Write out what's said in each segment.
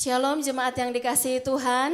Shalom jemaat yang dikasihi Tuhan.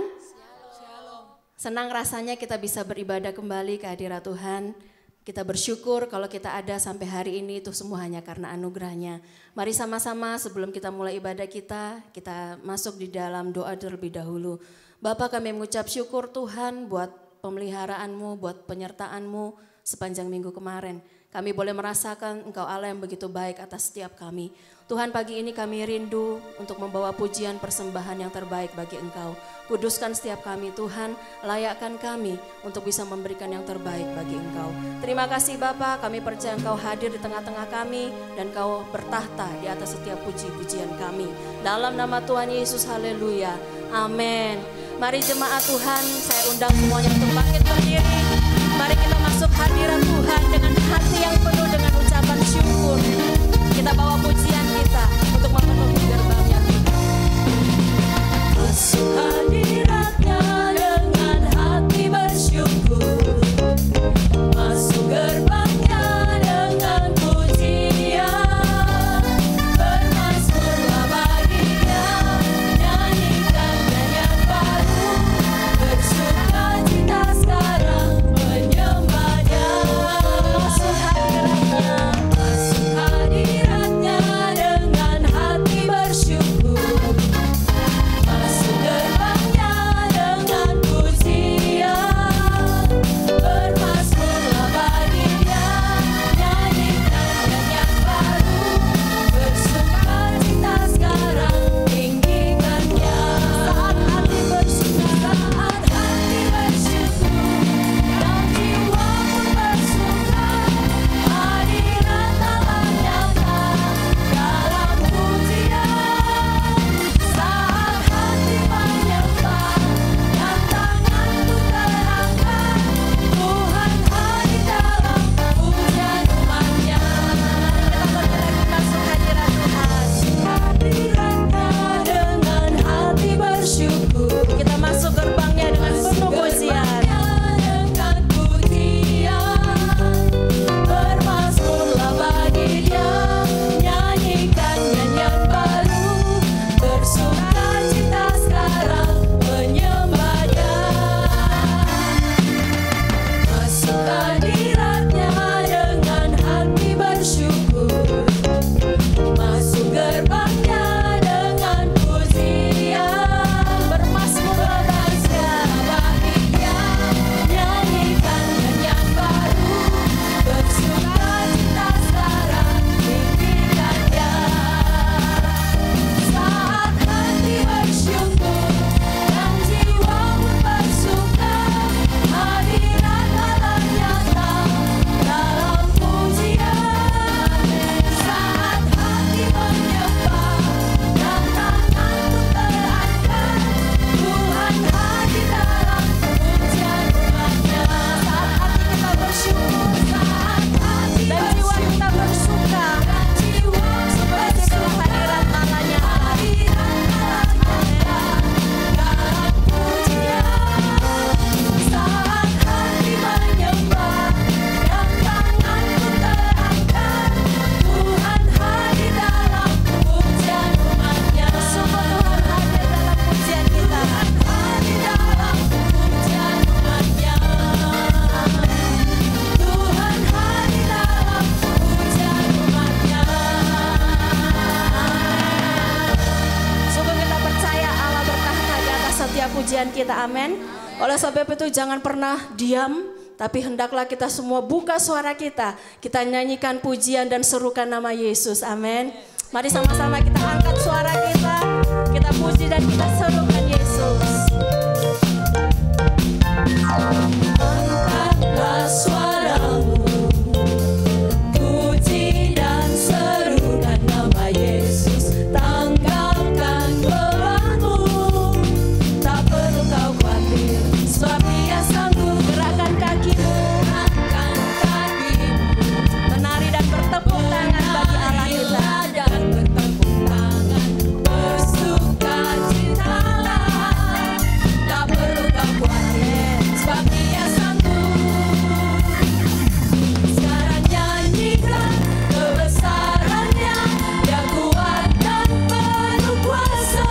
Senang rasanya kita bisa beribadah kembali ke hadirat Tuhan. Kita bersyukur kalau kita ada sampai hari ini itu semua hanya karena anugerahnya. Mari sama-sama sebelum kita mulai ibadah kita masuk di dalam doa terlebih dahulu. Bapa, kami mengucap syukur Tuhan buat pemeliharaanmu, buat penyertaanmu sepanjang minggu kemarin. Kami boleh merasakan Engkau Allah yang begitu baik atas setiap kami. Tuhan, pagi ini kami rindu untuk membawa pujian persembahan yang terbaik bagi Engkau. Kuduskan setiap kami Tuhan, layakkan kami untuk bisa memberikan yang terbaik bagi Engkau. Terima kasih Bapa, kami percaya Engkau hadir di tengah-tengah kami dan Engkau bertahta di atas setiap puji-pujian kami. Dalam nama Tuhan Yesus, haleluya, amin. Mari jemaat Tuhan, saya undang semuanya untuk bangkit berdiri. Mari kita masuk hadirat Tuhan dengan hati yang penuh dengan ucapan syukur. Kita bawa pujian kita untuk memenuhi gerbangnya. Masuk hadiratnya dengan hati bersyukur. Masuk gerbangnya dengan pujian. Bermazmurlah bagi Dia, nyanyikan nyanyian baru. Bersuka cita sekarang menyembah Dia. Masuk hadiratnya, masuk hadiratnya dengan hati bersyukur. Masuk gerbangnya dengan pujian. Bermazmurlah bagi Dia, nyanyikan nyanyian baru. Bersuka cita sekarang, tinggikan Dia. Saat hati bersuka, saat hati bersyukur, dan jiwa pun bersuka. Hadirat Allah nyata dalam pujian. Saat hati menyembah dan tangan pun terangkat, Tuhan hadir dalam pujian umatnya. Kita bergerak masuk hadirat Tuhan. Hadiratnya dengan hati bersyukur. Kita masuk gerbangnya dengan penuh pujian. Dengan pujian. Bermazmurlah bagi Dia, nyanyikan nyanyian baru. Bersuka cita sekarang menyembah Dia. Masuk hadiratnya dengan hati bersyukur. Masuk gerbangnya dengan pujian. Bermazmurlah bagi Dia, nyanyikan nyanyian baru. Bersuka cita sekarang, tinggikan Dia. Saat hati bersyukur dan jiwa pun bersuka. Hadirat Allah nyata dalam pujian. Saat hati menyembah dan tangan pun terangkat, Tuhan hadir dalam pujian umatnya. Saat hati kita bersyukur, saat hati dan jiwa kita bersuka, dan jiwa seperti hadirat Allah nyata. Hadirat Allah nyata dalam pujian. Saat hati menyembah dan tangan pun terangkat, Tuhan hadir dalam pujian umatnya. Sungguh Tuhan hadir dalam pujian kita. Hadir dalam pujian umatnya. Tuhan hadir dalam pujian umatnya. Sungguh kita percaya Allah bertahta di atas setiap pujian kita, amin. Oleh sebab itu jangan pernah diam, tapi hendaklah kita semua buka suara kita. Kita nyanyikan pujian dan serukan nama Yesus, amin. Mari sama-sama kita angkat suara kita puji dan kita serukan Yesus. Angkatlah suaramu, puji dan serukan nama Yesus. Tanggalkan bebanmu, tak perlu kau khawatir, sebab Dia sanggup. Gerakkan kakimu, menari dan bertepuk tangan bagi Allah kita. Dan bertepuk tangan, bersuka citalah, tak perlu kau khawatir, sebab Dia sanggup. Sekarang nyanyikan kebesarannya, Dia kuat dan penuh kuasa.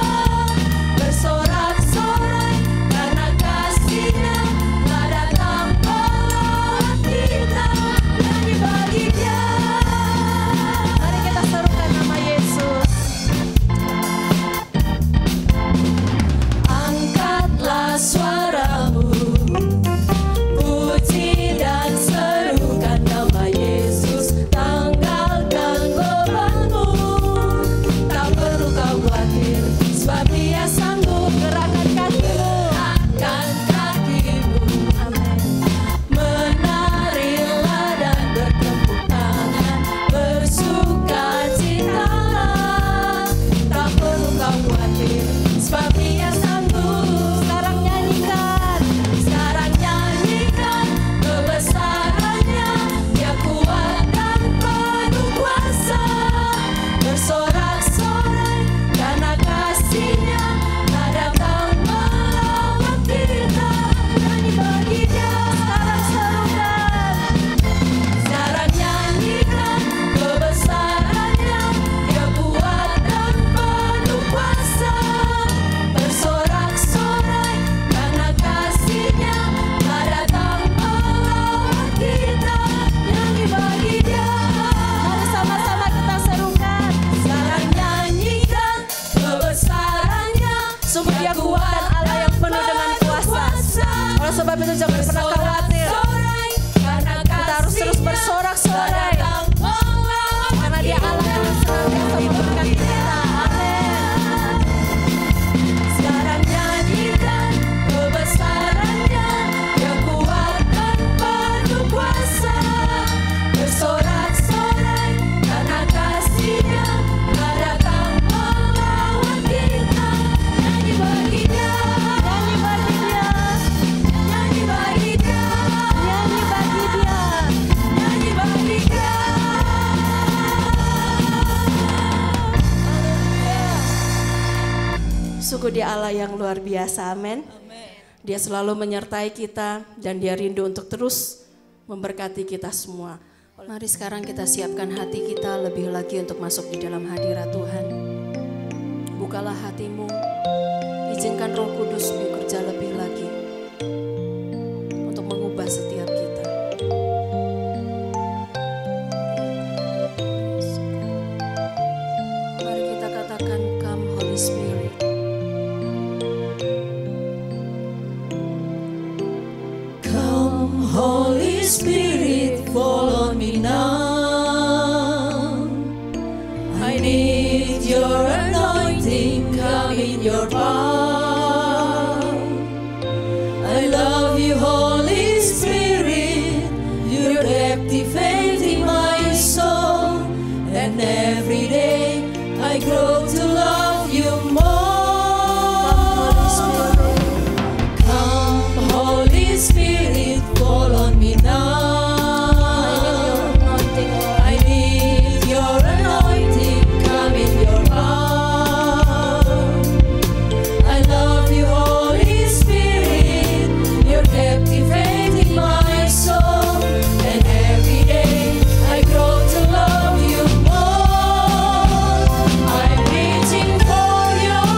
Bersorak-sorai karena kasih-Nya telah datang melawat kita. Nyanyi bagi Dia. Mari kita serukan nama Yesus. Angkatlah suaramu, puji dan serukan nama Yesus. Tanggalkan bebanmu, tak perlu kau khawatir, sebab Dia sanggup. Gerakkan kakimu, angkat kakimu, amin. Menarilah dan bertepuk tangan, bersuka citalah, tak perlu kau khawatir, sebab Dia sanggup. Sekarang nyanyikan kebesarannya, Dia kuat dan penuh kuasa. Bersorak-sorai karena kasih-Nya telah datang melawat kita. Nyanyi bagi Dia. Sekarang serukan. Sekarang nyanyikan kebesarannya, Dia kuat dan penuh kuasa. Bersorak-sorai karena kasih-Nya telah datang melawat kita. Nyanyi bagi Dia. Mari sama-sama kita serukan. Sekarang nyanyikan kebesarannya, sungguh Dia kuat dan Allah yang penuh dengan kuasa. Oleh sebab itu jangan pernah khawatir. Kita harus terus bersorak-sorai karena Dia Allah yang senantiasa memberkati kita. Amin. Sekarang nyanyikan kebesarannya, Dia kuat dan penuh kuasa. Bersorak-sorai karena kasih-Nya telah datang melawat kita. Nyanyi bagi Dia. Nyanyi bagi Dia. Nyanyi bagi Dia. Nyanyi bagi Dia. Nyanyi bagi Dia. Sungguh Dia Allah yang luar biasa, amin. Dia selalu menyertai kita dan Dia rindu untuk terus memberkati kita semua. Mari sekarang kita siapkan hati kita lebih lagi untuk masuk di dalam hadirat Tuhan. Bukalah hatimu, izinkan Roh Kudus bekerja lebih lagi untuk mengubah setiap kita. Mari kita katakan, "Come Holy Spirit." Come Holy Spirit, fall on me now. I need your anointing, come in your power. I love you, Holy Spirit, you're captivating my soul. And every day I grow to love you more. Come Holy Spirit, fall on me now. I need your anointing, come in your power. I love you, Holy Spirit, you're captivating my soul. And every day I grow to love you more. I'm reaching for your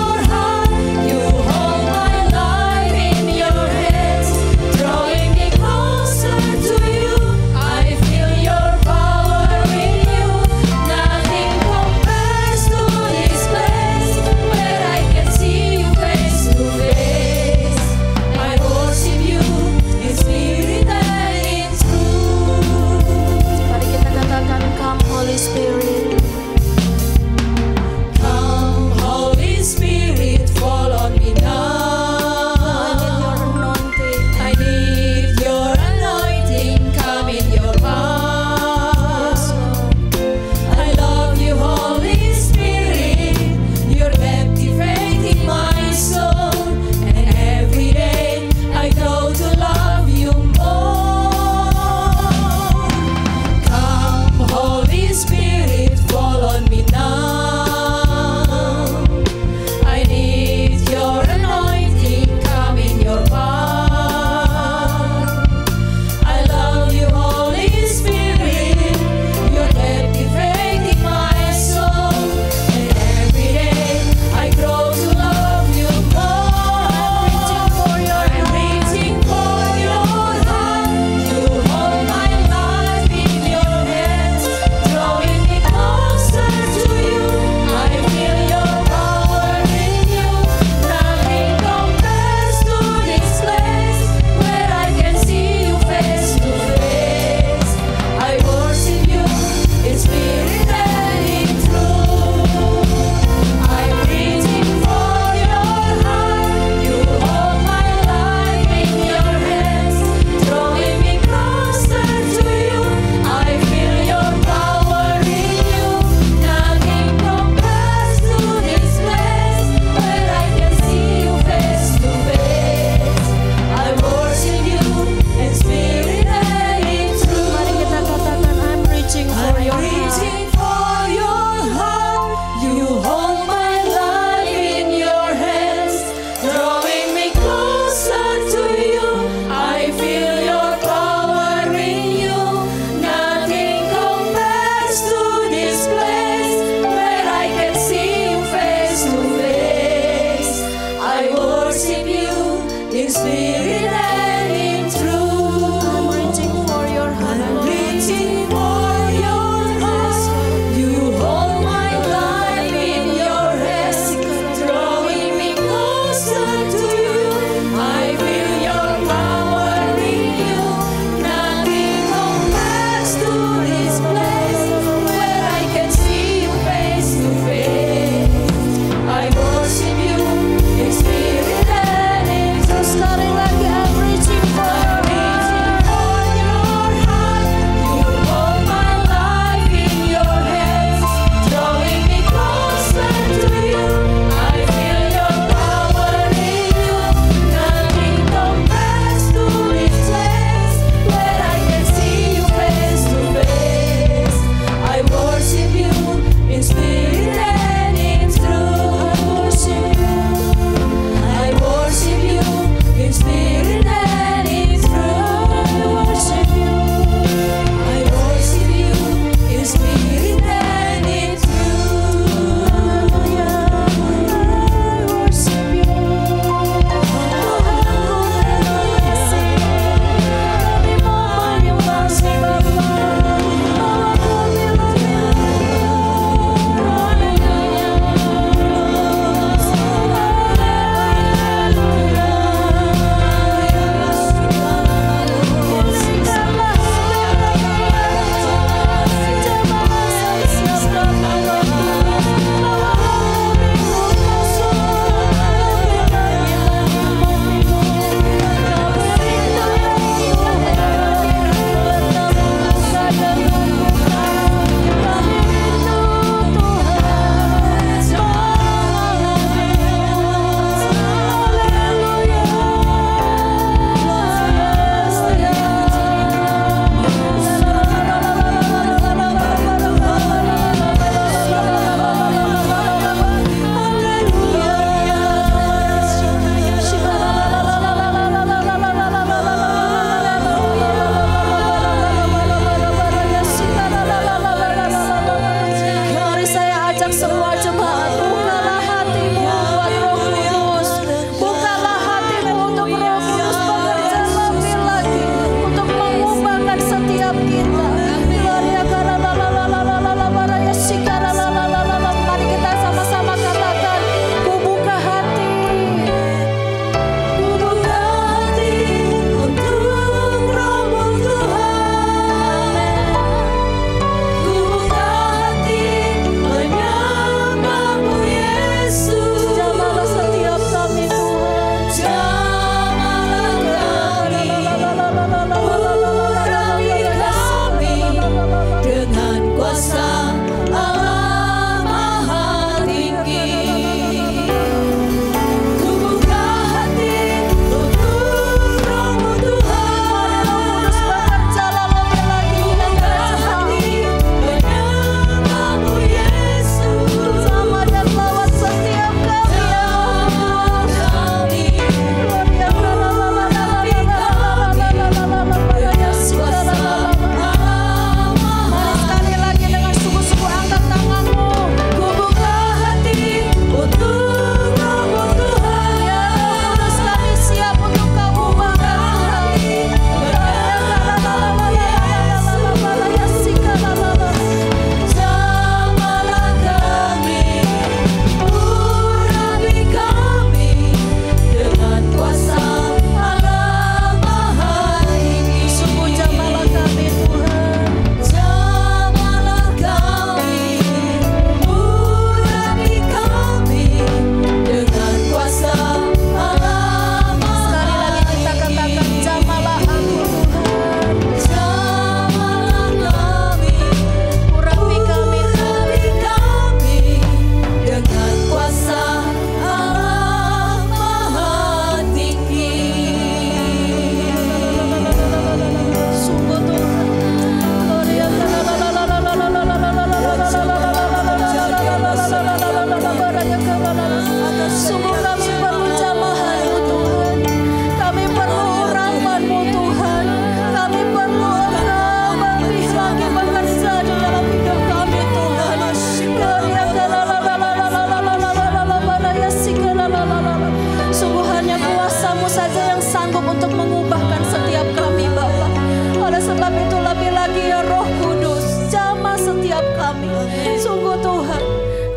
sebab itu lebih lagi ya Roh Kudus, jamah setiap kami. Sungguh Tuhan,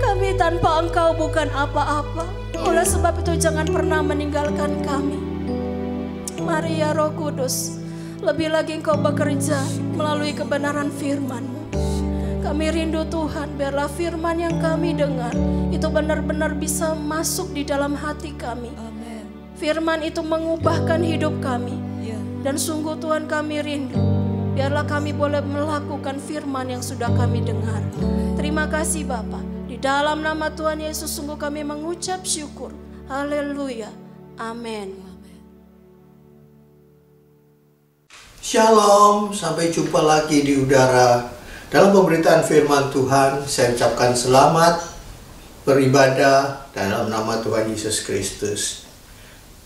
kami tanpa Engkau bukan apa-apa. Oleh sebab itu jangan pernah meninggalkan kami. Mari ya Roh Kudus, lebih lagi Engkau bekerja melalui kebenaran firman-Mu. Kami rindu Tuhan, biarlah firman yang kami dengar itu benar-benar bisa masuk di dalam hati kami. Firman itu mengubahkan hidup kami. Dan sungguh Tuhan kami rindu, biarlah kami boleh melakukan firman yang sudah kami dengar. Terima kasih Bapa. Di dalam nama Tuhan Yesus sungguh kami mengucap syukur. Haleluya. Amin. Shalom, sampai jumpa lagi di udara. Dalam pemberitaan firman Tuhan, saya ucapkan selamat beribadah dalam nama Tuhan Yesus Kristus.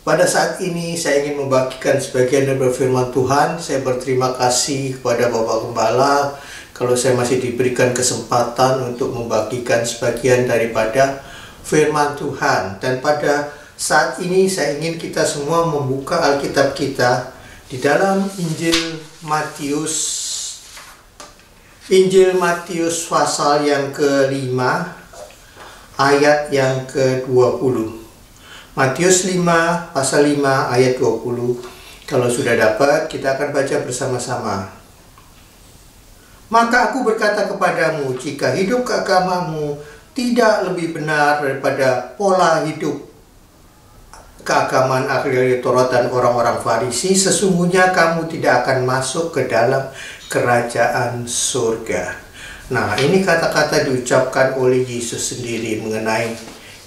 Pada saat ini saya ingin membagikan sebagian dari firman Tuhan. Saya berterima kasih kepada Bapak Gembala kalau saya masih diberikan kesempatan untuk membagikan sebagian daripada firman Tuhan. Dan pada saat ini saya ingin kita semua membuka Alkitab kita di dalam Injil Matius pasal yang ke-5 ayat yang ke-20. Matius 5 pasal 5 ayat 20. Kalau sudah dapat, kita akan baca bersama-sama. Maka aku berkata kepadamu, jika hidup keagamamu tidak lebih benar daripada pola hidup keagamaan ahli Taurat dan orang-orang Farisi, sesungguhnya kamu tidak akan masuk ke dalam kerajaan surga. Nah, ini kata-kata diucapkan oleh Yesus sendiri mengenai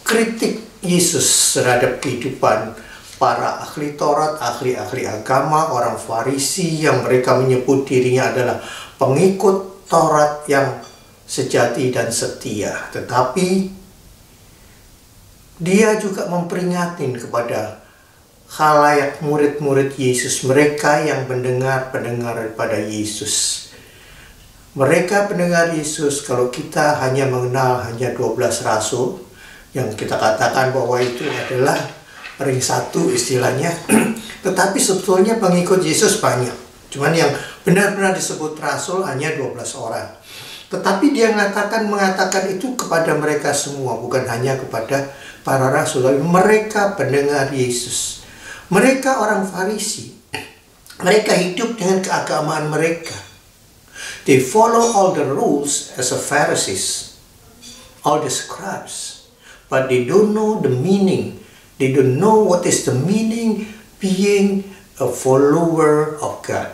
kritik Yesus terhadap kehidupan para ahli Taurat, ahli-ahli agama, orang Farisi yang mereka menyebut dirinya adalah pengikut Taurat yang sejati dan setia. Tetapi dia juga memperingatkan kepada khalayak murid-murid Yesus, mereka yang pendengar daripada Yesus. Mereka pendengar Yesus, kalau kita hanya mengenal hanya 12 rasul, yang kita katakan bahwa itu adalah ring satu istilahnya. Tetapi sebetulnya pengikut Yesus banyak. Cuman yang benar-benar disebut rasul hanya 12 orang. Tetapi dia mengatakan itu kepada mereka semua, bukan hanya kepada para rasul, tapi mereka pendengar Yesus. Mereka orang Farisi. Mereka hidup dengan keagamaan mereka. They follow all the rules as a Pharisees, all the scribes. But they don't know the meaning. They don't know what is the meaning being a follower of God.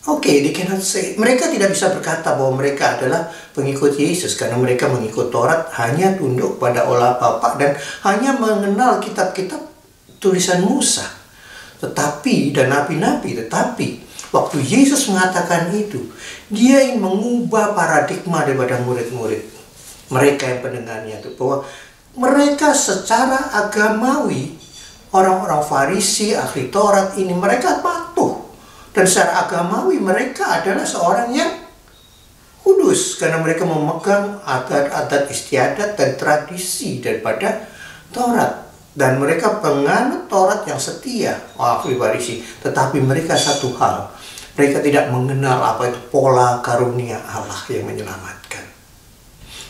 Okay, they cannot say. Mereka tidak bisa berkata bahwa mereka adalah pengikut Yesus karena mereka mengikut Taurat, hanya tunduk pada olah Bapa dan hanya mengenal kitab-kitab tulisan Musa. Tetapi dan nabi-nabi, waktu Yesus mengatakan itu, dia ingin mengubah paradigma daripada murid-murid. Mereka yang pendengarnya itu, bahwa mereka secara agamawi, orang-orang Farisi, ahli Taurat ini, mereka patuh. Dan secara agamawi mereka adalah seorang yang kudus, karena mereka memegang adat-adat istiadat dan tradisi daripada Taurat. Dan mereka penganut Taurat yang setia, ahli Farisi. Tetapi mereka satu hal, mereka tidak mengenal apa itu pola karunia Allah yang menyelamatkan.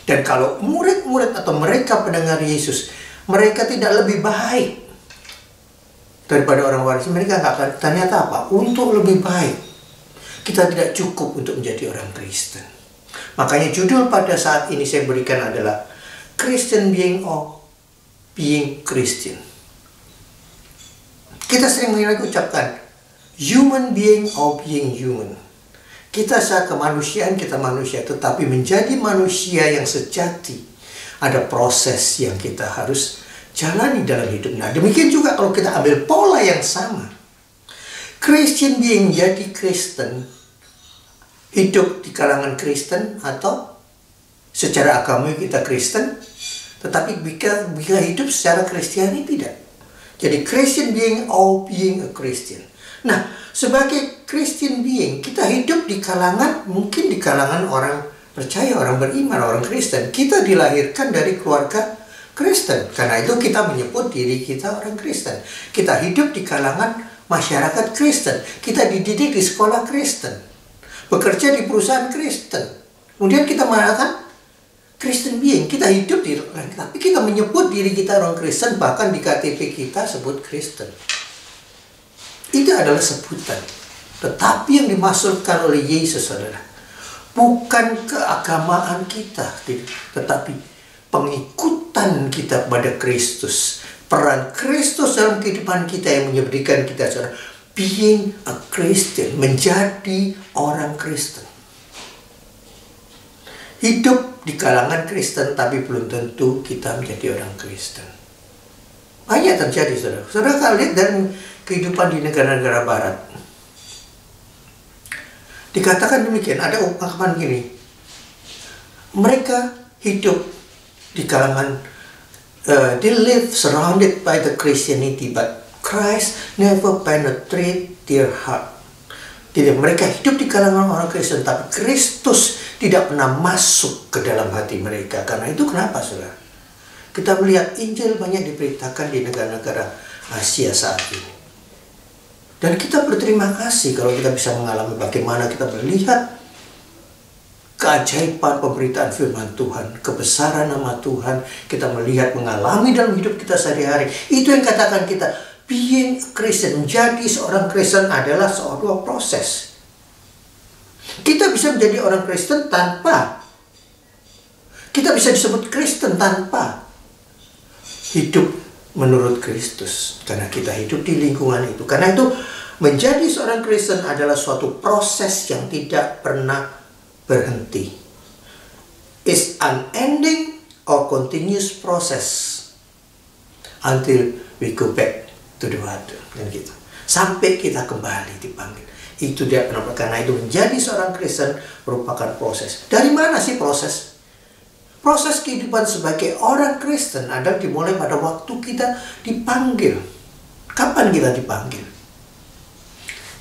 Dan kalau murid-murid atau mereka pendengar Yesus, mereka tidak lebih baik daripada orang Farisi, mereka nggak akan. Ternyata apa? Untuk lebih baik, kita tidak cukup untuk menjadi orang Kristen. Makanya judul pada saat ini saya berikan adalah Christian Being or Being Christian. Kita sering mengucapkan human being or being human. Kita saat kemanusiaan, kita manusia, tetapi menjadi manusia yang sejati, ada proses yang kita harus jalani dalam hidup. Nah, demikian juga kalau kita ambil pola yang sama. Christian being, jadi Kristen, hidup di kalangan Kristen, atau secara agama kita Kristen, tetapi bisa hidup secara Kristiani tidak. Jadi Christian being or being a Christian. Nah, sebagai Christian being, kita hidup di kalangan, mungkin di kalangan orang percaya, orang beriman, orang Kristen. Kita dilahirkan dari keluarga Kristen. Karena itu kita menyebut diri kita orang Kristen. Kita hidup di kalangan masyarakat Kristen. Kita dididik di sekolah Kristen. Bekerja di perusahaan Kristen. Kemudian kita mengatakan Kristen being. Kita hidup di tapi kita menyebut diri kita orang Kristen, bahkan di KTP kita sebut Kristen. Itu adalah sebutan. Tetapi yang dimaksudkan oleh Yesus adalah bukan keagamaan kita, tetapi pengikutan kita pada Kristus. Peran Kristus dalam kehidupan kita yang menjadikan kita seorang being a Christian, menjadi orang Kristen. Hidup di kalangan Kristen, tapi belum tentu kita menjadi orang Kristen. Banyak terjadi, saudara. Saudara kalau lihat dari kehidupan di negara-negara Barat, dikatakan demikian, ada ungkapan gini, mereka hidup di kalangan, they live surrounded by the Christianity, but Christ never penetrate their heart. Jadi mereka hidup di kalangan orang Kristen, tapi Kristus tidak pernah masuk ke dalam hati mereka. Karena itu kenapa, saudara? Kita melihat Injil banyak diberitakan di negara-negara Asia saat ini. Dan kita berterima kasih kalau kita bisa mengalami bagaimana kita melihat keajaiban pemberitaan firman Tuhan, kebesaran nama Tuhan, kita melihat, mengalami dalam hidup kita sehari-hari. Itu yang katakan kita, being Christian, menjadi seorang Kristen adalah sebuah proses. Kita bisa menjadi orang Kristen tanpa, kita bisa disebut Kristen tanpa hidup menurut Kristus, karena kita hidup di lingkungan itu. Karena itu menjadi seorang Kristen adalah suatu proses yang tidak pernah berhenti. It's unending or continuous process until we go back to the water, dan gitu. Sampai kita kembali dipanggil. Itu dia kenapa, karena itu menjadi seorang Kristen merupakan proses. Dari mana sih proses? Proses kehidupan sebagai orang Kristen adalah dimulai pada waktu kita dipanggil. Kapan kita dipanggil?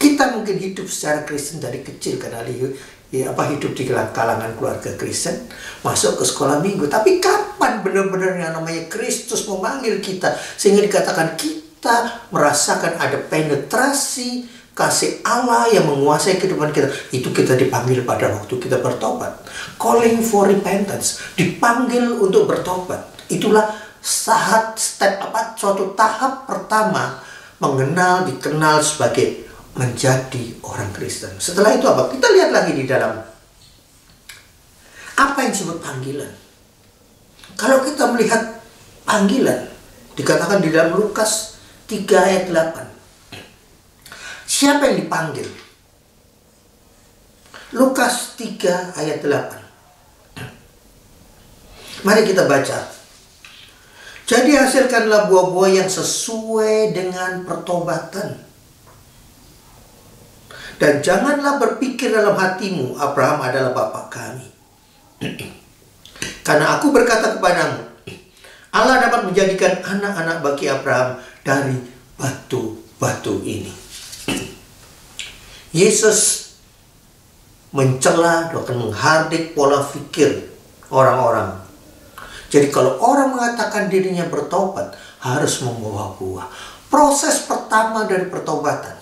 Kita mungkin hidup secara Kristen dari kecil karena hidup di kalangan keluarga Kristen, masuk ke sekolah minggu. Tapi kapan benar-benar yang namanya Kristus memanggil kita sehingga dikatakan kita merasakan ada penetrasi kasih Allah yang menguasai kehidupan kita? Itu kita dipanggil pada waktu kita bertobat. Calling for repentance, dipanggil untuk bertobat. Itulah suatu tahap pertama mengenal, dikenal sebagai menjadi orang Kristen. Setelah itu apa? Kita lihat lagi di dalam apa yang disebut panggilan. Kalau kita melihat panggilan, dikatakan di dalam Lukas 3 ayat 8. Siapa yang dipanggil? Lukas 3 ayat 8. Mari kita baca. Jadi hasilkanlah buah-buah yang sesuai dengan pertobatan. Dan janganlah berpikir dalam hatimu, Abraham adalah bapa kami. Karena aku berkata kepadamu, Allah dapat menjadikan anak-anak bagi Abraham dari batu-batu ini. Yesus mencela dan menghardik pola pikir orang-orang. Jadi kalau orang mengatakan dirinya bertobat, harus membawa buah. Proses pertama dari pertobatan,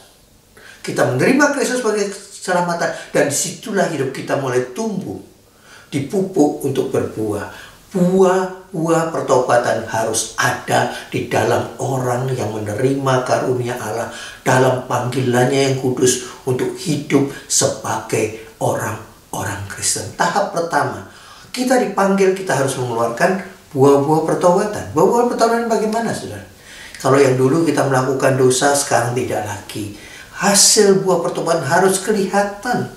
kita menerima Kristus sebagai keselamatan, dan disitulah hidup kita mulai tumbuh, dipupuk untuk berbuah. Buah-buah pertobatan harus ada di dalam orang yang menerima karunia Allah, dalam panggilannya yang kudus untuk hidup sebagai orang-orang Kristen. Tahap pertama, kita dipanggil, kita harus mengeluarkan buah-buah pertobatan. Buah-buah pertobatan bagaimana, saudara? Kalau yang dulu kita melakukan dosa, sekarang tidak lagi. Hasil buah pertobatan harus kelihatan.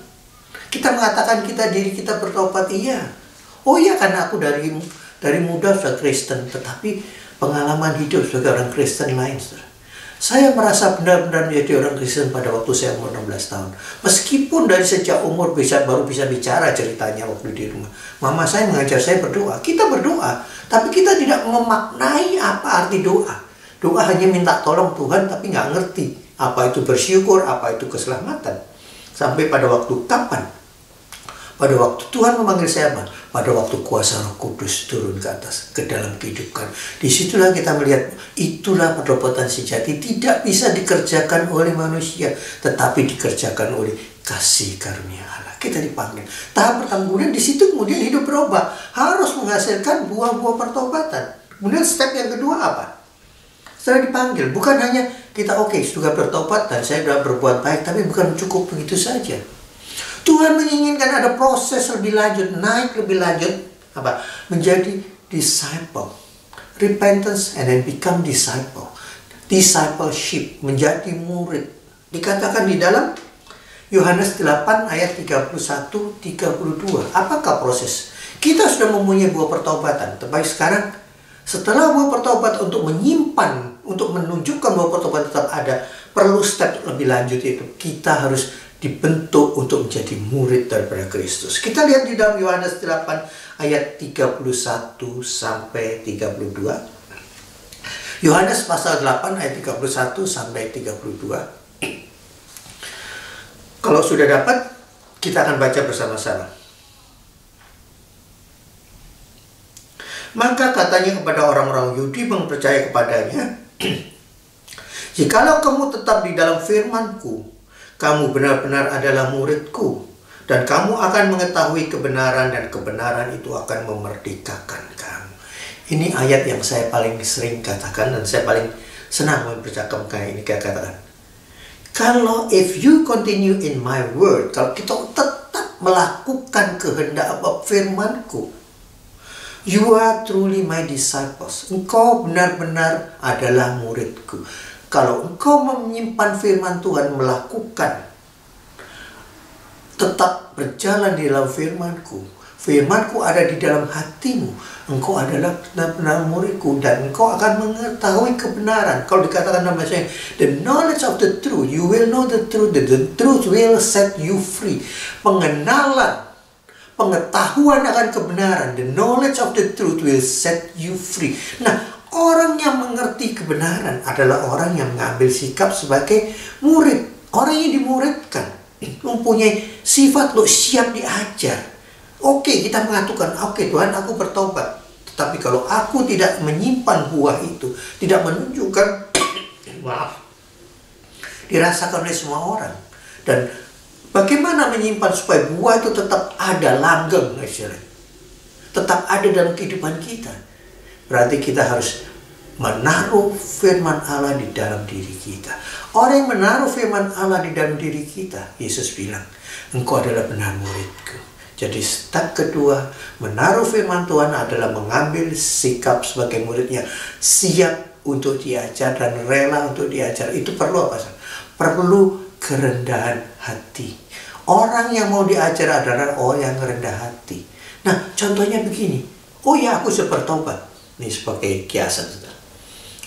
Kita mengatakan diri kita bertobat, iya. Oh iya, karena aku dari muda sudah Kristen, tetapi pengalaman hidup sebagai orang Kristen lain, saudara. Saya merasa benar-benar menjadi orang Kristen pada waktu saya umur 16 tahun. Meskipun dari sejak umur baru bisa bicara ceritanya waktu di rumah. Mama saya mengajar saya berdoa. Kita berdoa, tapi kita tidak memaknai apa arti doa. Doa hanya minta tolong Tuhan, tapi nggak ngerti apa itu bersyukur, apa itu keselamatan. Sampai pada waktu kapan? Pada waktu Tuhan memanggil saya, pada waktu kuasa Roh Kudus turun ke atas, ke dalam kehidupan. Disitulah kita melihat, itulah pertobatan sejati. Tidak bisa dikerjakan oleh manusia, tetapi dikerjakan oleh kasih karunia Allah. Kita dipanggil. Tahap pertama, kemudian di situ kemudian hidup berubah. Harus menghasilkan buah-buah pertobatan. Kemudian step yang kedua apa? Setelah dipanggil, bukan hanya kita sudah bertobat dan saya sudah berbuat baik, tapi bukan cukup begitu saja. Tuhan menginginkan ada proses lebih lanjut, naik lebih lanjut, menjadi disciple, repentance and then become disciple, discipleship, menjadi murid. Dikatakan di dalam Yohanes 8 ayat 31-32. Apakah proses? Kita sudah mempunyai buah pertobatan, tapi sekarang setelah buah pertobat untuk menyimpan, untuk menunjukkan bahwa pertobatan tetap ada, perlu step lebih lanjut, itu kita harus dibentuk untuk menjadi murid daripada Kristus. Kita lihat di dalam Yohanes 8 ayat 31 sampai 32. Yohanes pasal 8 ayat 31 sampai 32. Kalau sudah dapat, kita akan baca bersama-sama. Maka katanya kepada orang-orang Yahudi yang percaya kepadanya, jikalau kamu tetap di dalam firman-Ku, kamu benar-benar adalah murid-Ku, dan kamu akan mengetahui kebenaran, dan kebenaran itu akan memerdekakan kamu. Ini ayat yang saya paling sering katakan, dan saya paling senang mempercakapkan ini. Katakan, kalau if you continue in my word, kalau kita tetap melakukan kehendak firman-Ku, you are truly my disciples. Engkau benar-benar adalah murid-Ku. Kalau engkau menyimpan firman Tuhan, melakukan, tetap berjalan di dalam firman-Ku, firman-Ku ada di dalam hatimu, engkau adalah benar-benar murid-Ku, dan engkau akan mengetahui kebenaran. Kalau dikatakan nama saya, the knowledge of the truth, you will know the truth, the truth will set you free. Pengenalan, pengetahuan akan kebenaran, the knowledge of the truth will set you free. Nah, orang yang mengerti kebenaran adalah orang yang mengambil sikap sebagai murid. Orang yang dimuridkan mempunyai sifat siap diajar. Kita mengatakan, Tuhan, aku bertobat. Tetapi kalau aku tidak menyimpan buah itu, tidak menunjukkan, dirasakan oleh semua orang. Dan bagaimana menyimpan supaya buah itu tetap ada, langgeng, tetap ada dalam kehidupan kita? Berarti kita harus menaruh firman Allah di dalam diri kita. Orang yang menaruh firman Allah di dalam diri kita, Yesus bilang, engkau adalah benar murid-Ku. Jadi step kedua, menaruh firman Tuhan adalah mengambil sikap sebagai muridnya, siap untuk diajar dan rela untuk diajar. Itu perlu apa? Perlu kerendahan hati. Orang yang mau diajar adalah orang yang rendah hati. Nah, contohnya begini. Aku sudah bertobat. Ini sebagai kiasan.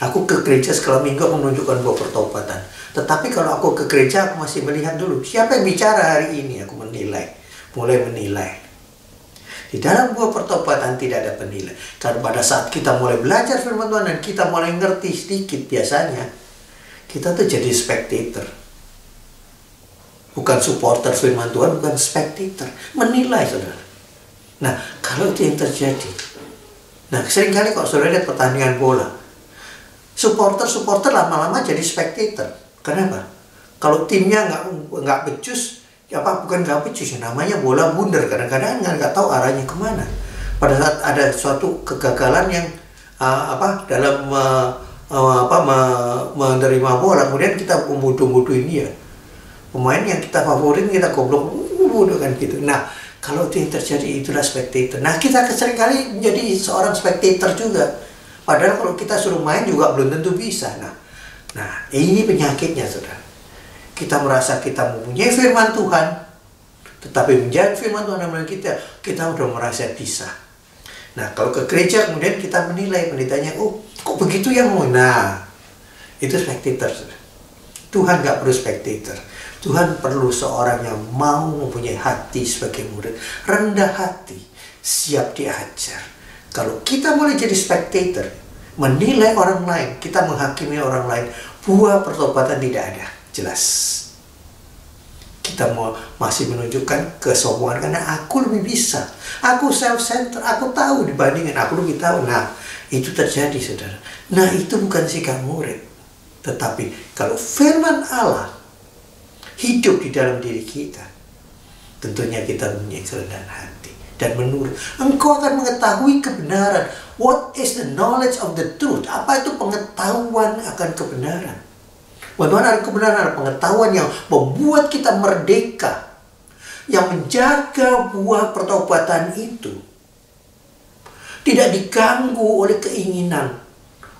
Aku ke gereja sekali minggu menunjukkan buah pertobatan. Tetapi kalau aku ke gereja, aku masih melihat dulu siapa yang bicara hari ini. Aku mulai menilai. Di dalam buah pertobatan tidak ada penilai. Karena pada saat kita mulai belajar firman Tuhan dan kita mulai ngerti sedikit, biasanya kita tuh jadi spectator, bukan supporter firman Tuhan, bukan spectator, menilai, saudara. Nah, kalau itu yang terjadi, seringkali kalau saudara lihat pertandingan bola, supporter lama-lama jadi spectator. Kenapa? Kalau timnya nggak becus, bukan nggak becus, namanya bola bundar. Kadang-kadang nggak tahu arahnya kemana. Pada saat ada suatu kegagalan yang dalam menerima bola, kemudian kita membodoh-bodohin dia. Pemain yang kita favorit kita goblok, kan gitu. Nah, kalau itu yang terjadi, itulah spectator. Nah, kita seringkali menjadi seorang spectator juga. Padahal kalau kita suruh main juga belum tentu bisa. Nah, ini penyakitnya, saudara. Kita merasa kita mempunyai firman Tuhan, tetapi menjadi firman Tuhan dalam kita sudah merasa bisa. Nah, kalau ke gereja kemudian kita menilai, pendetanya, kok begitu ya mau? Nah, itu spectator, saudara. Tuhan nggak perlu spectator. Tuhan perlu seorang yang mau mempunyai hati sebagai murid, rendah hati, siap diajar. Kalau kita mulai jadi spectator, menilai orang lain, kita menghakimi orang lain, buah pertobatan tidak ada, jelas. kita masih menunjukkan kesombongan karena aku lebih bisa, aku self-centered, aku tahu dibandingkan aku lebih tahu. Nah, itu terjadi, saudara. Nah, itu bukan sikap murid. Tetapi kalau firman Allah hidup di dalam diri kita, tentunya kita mempunyai kerendahan hati dan menurut. Engkau akan mengetahui kebenaran. What is the knowledge of the truth? Apa itu pengetahuan akan kebenaran? Bagaimana kebenaran, pengetahuan yang membuat kita merdeka, yang menjaga buah pertobatan itu tidak diganggu oleh keinginan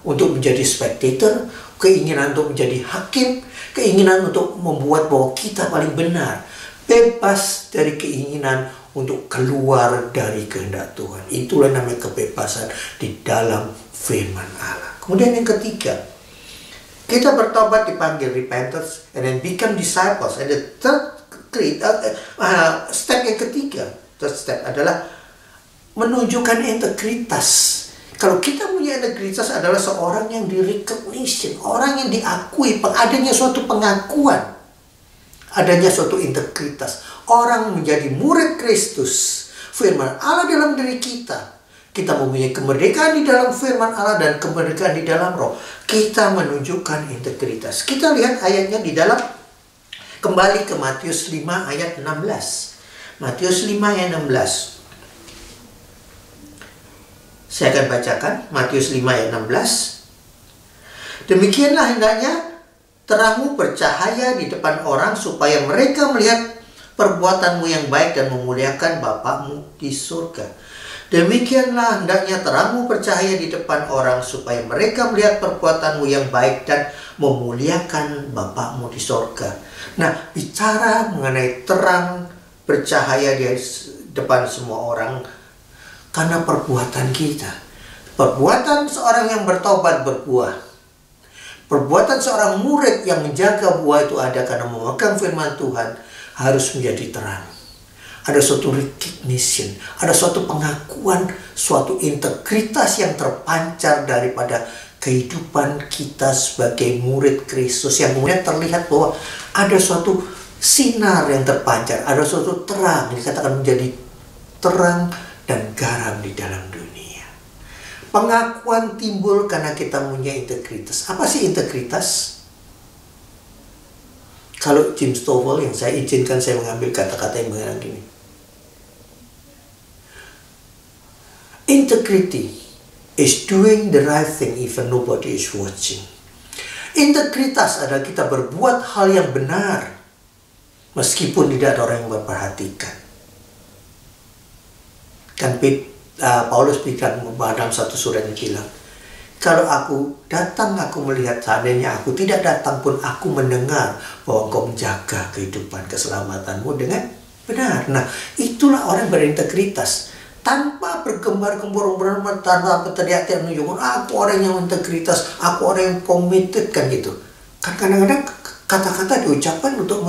untuk menjadi spectator, keinginan untuk menjadi hakim, keinginan untuk membuat bahwa kita paling benar, bebas dari keinginan untuk keluar dari kehendak Tuhan. Itulah namanya kebebasan di dalam firman Allah. Kemudian yang ketiga, kita bertobat, dipanggil repentance, and then become disciples. And the third step yang ketiga, third step adalah menunjukkan integritas. Kalau kita punya integritas adalah seorang yang di-recognition, orang yang diakui, adanya suatu pengakuan, adanya suatu integritas. Orang menjadi murid Kristus, firman Allah dalam diri kita. Kita mempunyai kemerdekaan di dalam firman Allah dan kemerdekaan di dalam roh. Kita menunjukkan integritas. Kita lihat ayatnya di dalam, kembali ke Matius 5 ayat 16. Matius 5 ayat 16. Saya akan bacakan Matius 5 ayat 16. Demikianlah hendaknya terangmu bercahaya di depan orang supaya mereka melihat perbuatanmu yang baik dan memuliakan Bapakmu di surga. Demikianlah hendaknya terangmu bercahaya di depan orang supaya mereka melihat perbuatanmu yang baik dan memuliakan Bapakmu di surga. Nah, bicara mengenai terang bercahaya di depan semua orang karena perbuatan kita. Perbuatan seorang yang bertobat berbuah. Perbuatan seorang murid yang menjaga buah itu ada karena memegang firman Tuhan harus menjadi terang. Ada suatu recognition, ada suatu pengakuan, suatu integritas yang terpancar daripada kehidupan kita sebagai murid Kristus, yang kemudian terlihat bahwa ada suatu sinar yang terpancar, ada suatu terang, dikatakan menjadi terang dan garam di dalam dunia. Pengakuan timbul karena kita punya integritas. Apa sih integritas? Kalau Jim Stovall, yang saya izinkan saya mengambil kata-kata yang mengenai gini. Integrity is doing the right thing even nobody is watching. Integritas adalah kita berbuat hal yang benar meskipun tidak ada orang yang memperhatikan. Kan Paulus bilang dalam satu surat yang bilang, kalau aku datang, aku melihat, seandainya aku tidak datang pun aku mendengar bahwa engkau menjaga kehidupan keselamatanmu dengan benar. Nah, itulah orang berintegritas. Tanpa bergembar-gembor, tanpa teriak-teriak menunjukkan aku orang yang integritas, aku orang yang committed, kan gitu. Kan kadang-kadang kata-kata diucapkan untuk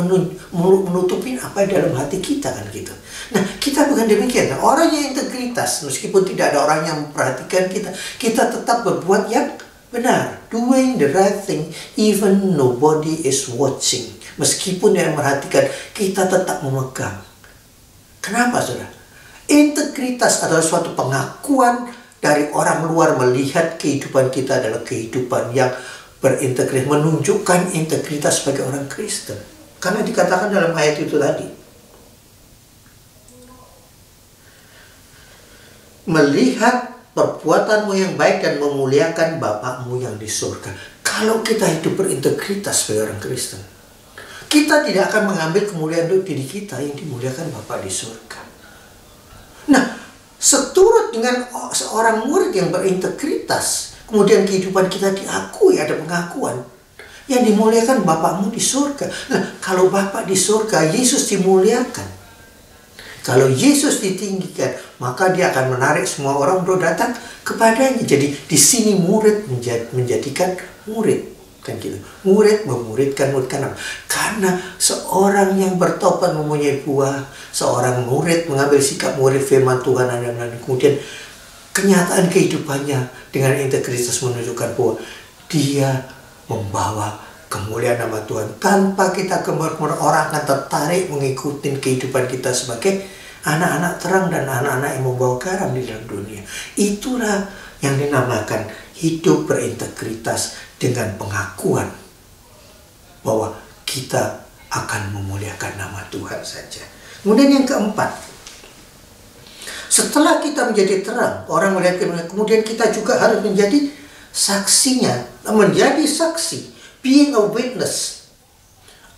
menutupi apa yang dalam hati kita, kan gitu. Nah, kita bukan demikian. Orang yang integritas, meskipun tidak ada orang yang memperhatikan kita, kita tetap berbuat yang benar. Doing the right thing even nobody is watching. Meskipun yang memperhatikan, kita tetap memegang. Kenapa, saudara? Integritas adalah suatu pengakuan dari orang luar melihat kehidupan kita adalah kehidupan yang berintegritas, menunjukkan integritas sebagai orang Kristen. Karena dikatakan dalam ayat itu tadi, melihat perbuatanmu yang baik dan memuliakan Bapakmu yang di surga. Kalau kita hidup berintegritas sebagai orang Kristen, kita tidak akan mengambil kemuliaan untuk diri kita, yang dimuliakan Bapa di surga. Nah, seturut dengan seorang murid yang berintegritas, kemudian kehidupan kita diakui, ada pengakuan, yang dimuliakan Bapakmu di surga. Nah, kalau Bapa di surga, Yesus dimuliakan. Kalau Yesus ditinggikan, maka dia akan menarik semua orang untuk datang kepadanya. Jadi di sini murid menjadikan murid. Kan gitu. Murid memuridkan murid. Karena seorang yang bertobat mempunyai buah, seorang murid mengambil sikap murid firman Tuhan, dan kemudian kenyataan kehidupannya dengan integritas menunjukkan bahwa dia membawa kemuliaan nama Tuhan. Tanpa kita gemar-gemar, orang akan tertarik mengikuti kehidupan kita sebagai anak-anak terang dan anak-anak yang membawa garam di dalam dunia. Itulah yang dinamakan hidup berintegritas dengan pengakuan bahwa kita akan memuliakan nama Tuhan saja. Kemudian yang keempat, setelah kita menjadi terang, orang melihat kemudian kita juga harus menjadi saksinya, menjadi saksi, being a witness.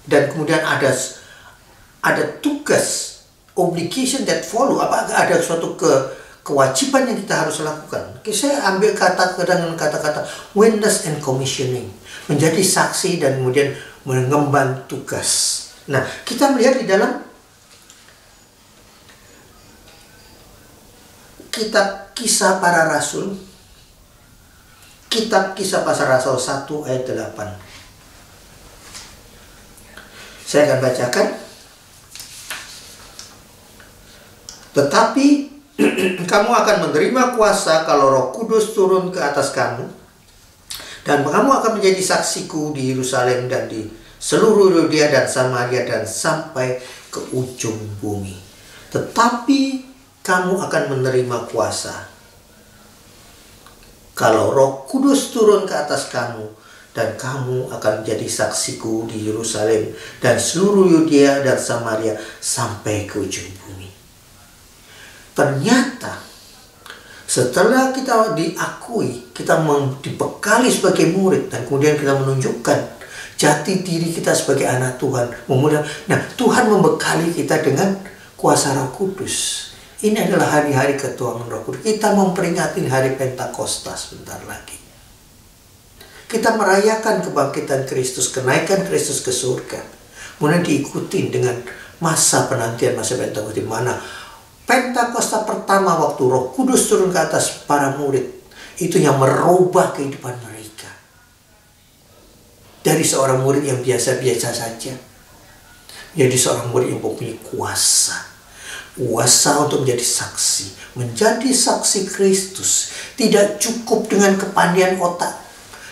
Dan kemudian ada tugas, obligation that follow. Apakah ada suatu kewajiban yang kita harus lakukan? Saya ambil kata-kata witness and commissioning, menjadi saksi dan kemudian mengemban tugas. Nah, kita melihat di dalam kitab Kisah Para Rasul, kitab Kisah Para Rasul 1 ayat 8. Saya akan bacakan. Tetapi kamu akan menerima kuasa kalau Roh Kudus turun ke atas kamu, dan kamu akan menjadi saksiku di Yerusalem dan di seluruh Yudea dan Samaria dan sampai ke ujung bumi. Tetapi kamu akan menerima kuasa kalau Roh Kudus turun ke atas kamu, dan kamu akan menjadi saksiku di Yerusalem dan seluruh Yudea dan Samaria sampai ke ujung bumi. Ternyata setelah kita diakui, kita dibekali sebagai murid, dan kemudian kita menunjukkan jati diri kita sebagai anak Tuhan. Nah, Tuhan membekali kita dengan kuasa Roh Kudus. Ini adalah hari-hari ketuanan Roh Kudus. Kita memperingati hari Pentakosta sebentar lagi. Kita merayakan kebangkitan Kristus, kenaikan Kristus ke surga. Kemudian diikuti dengan masa penantian, masa Pentakosta, di mana Pentakosta pertama waktu Roh Kudus turun ke atas para murid, itu yang merubah kehidupan mereka. Dari seorang murid yang biasa-biasa saja, jadi seorang murid yang mempunyai kuasa untuk menjadi saksi, menjadi saksi Kristus. Tidak cukup dengan kepandaian otak,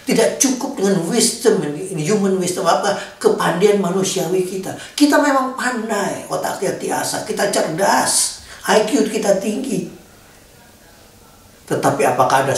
tidak cukup dengan wisdom, human wisdom, kepandaian manusiawi kita. Kita memang pandai, otak kita diasah, kita cerdas, IQ kita tinggi. Tetapi apakah ada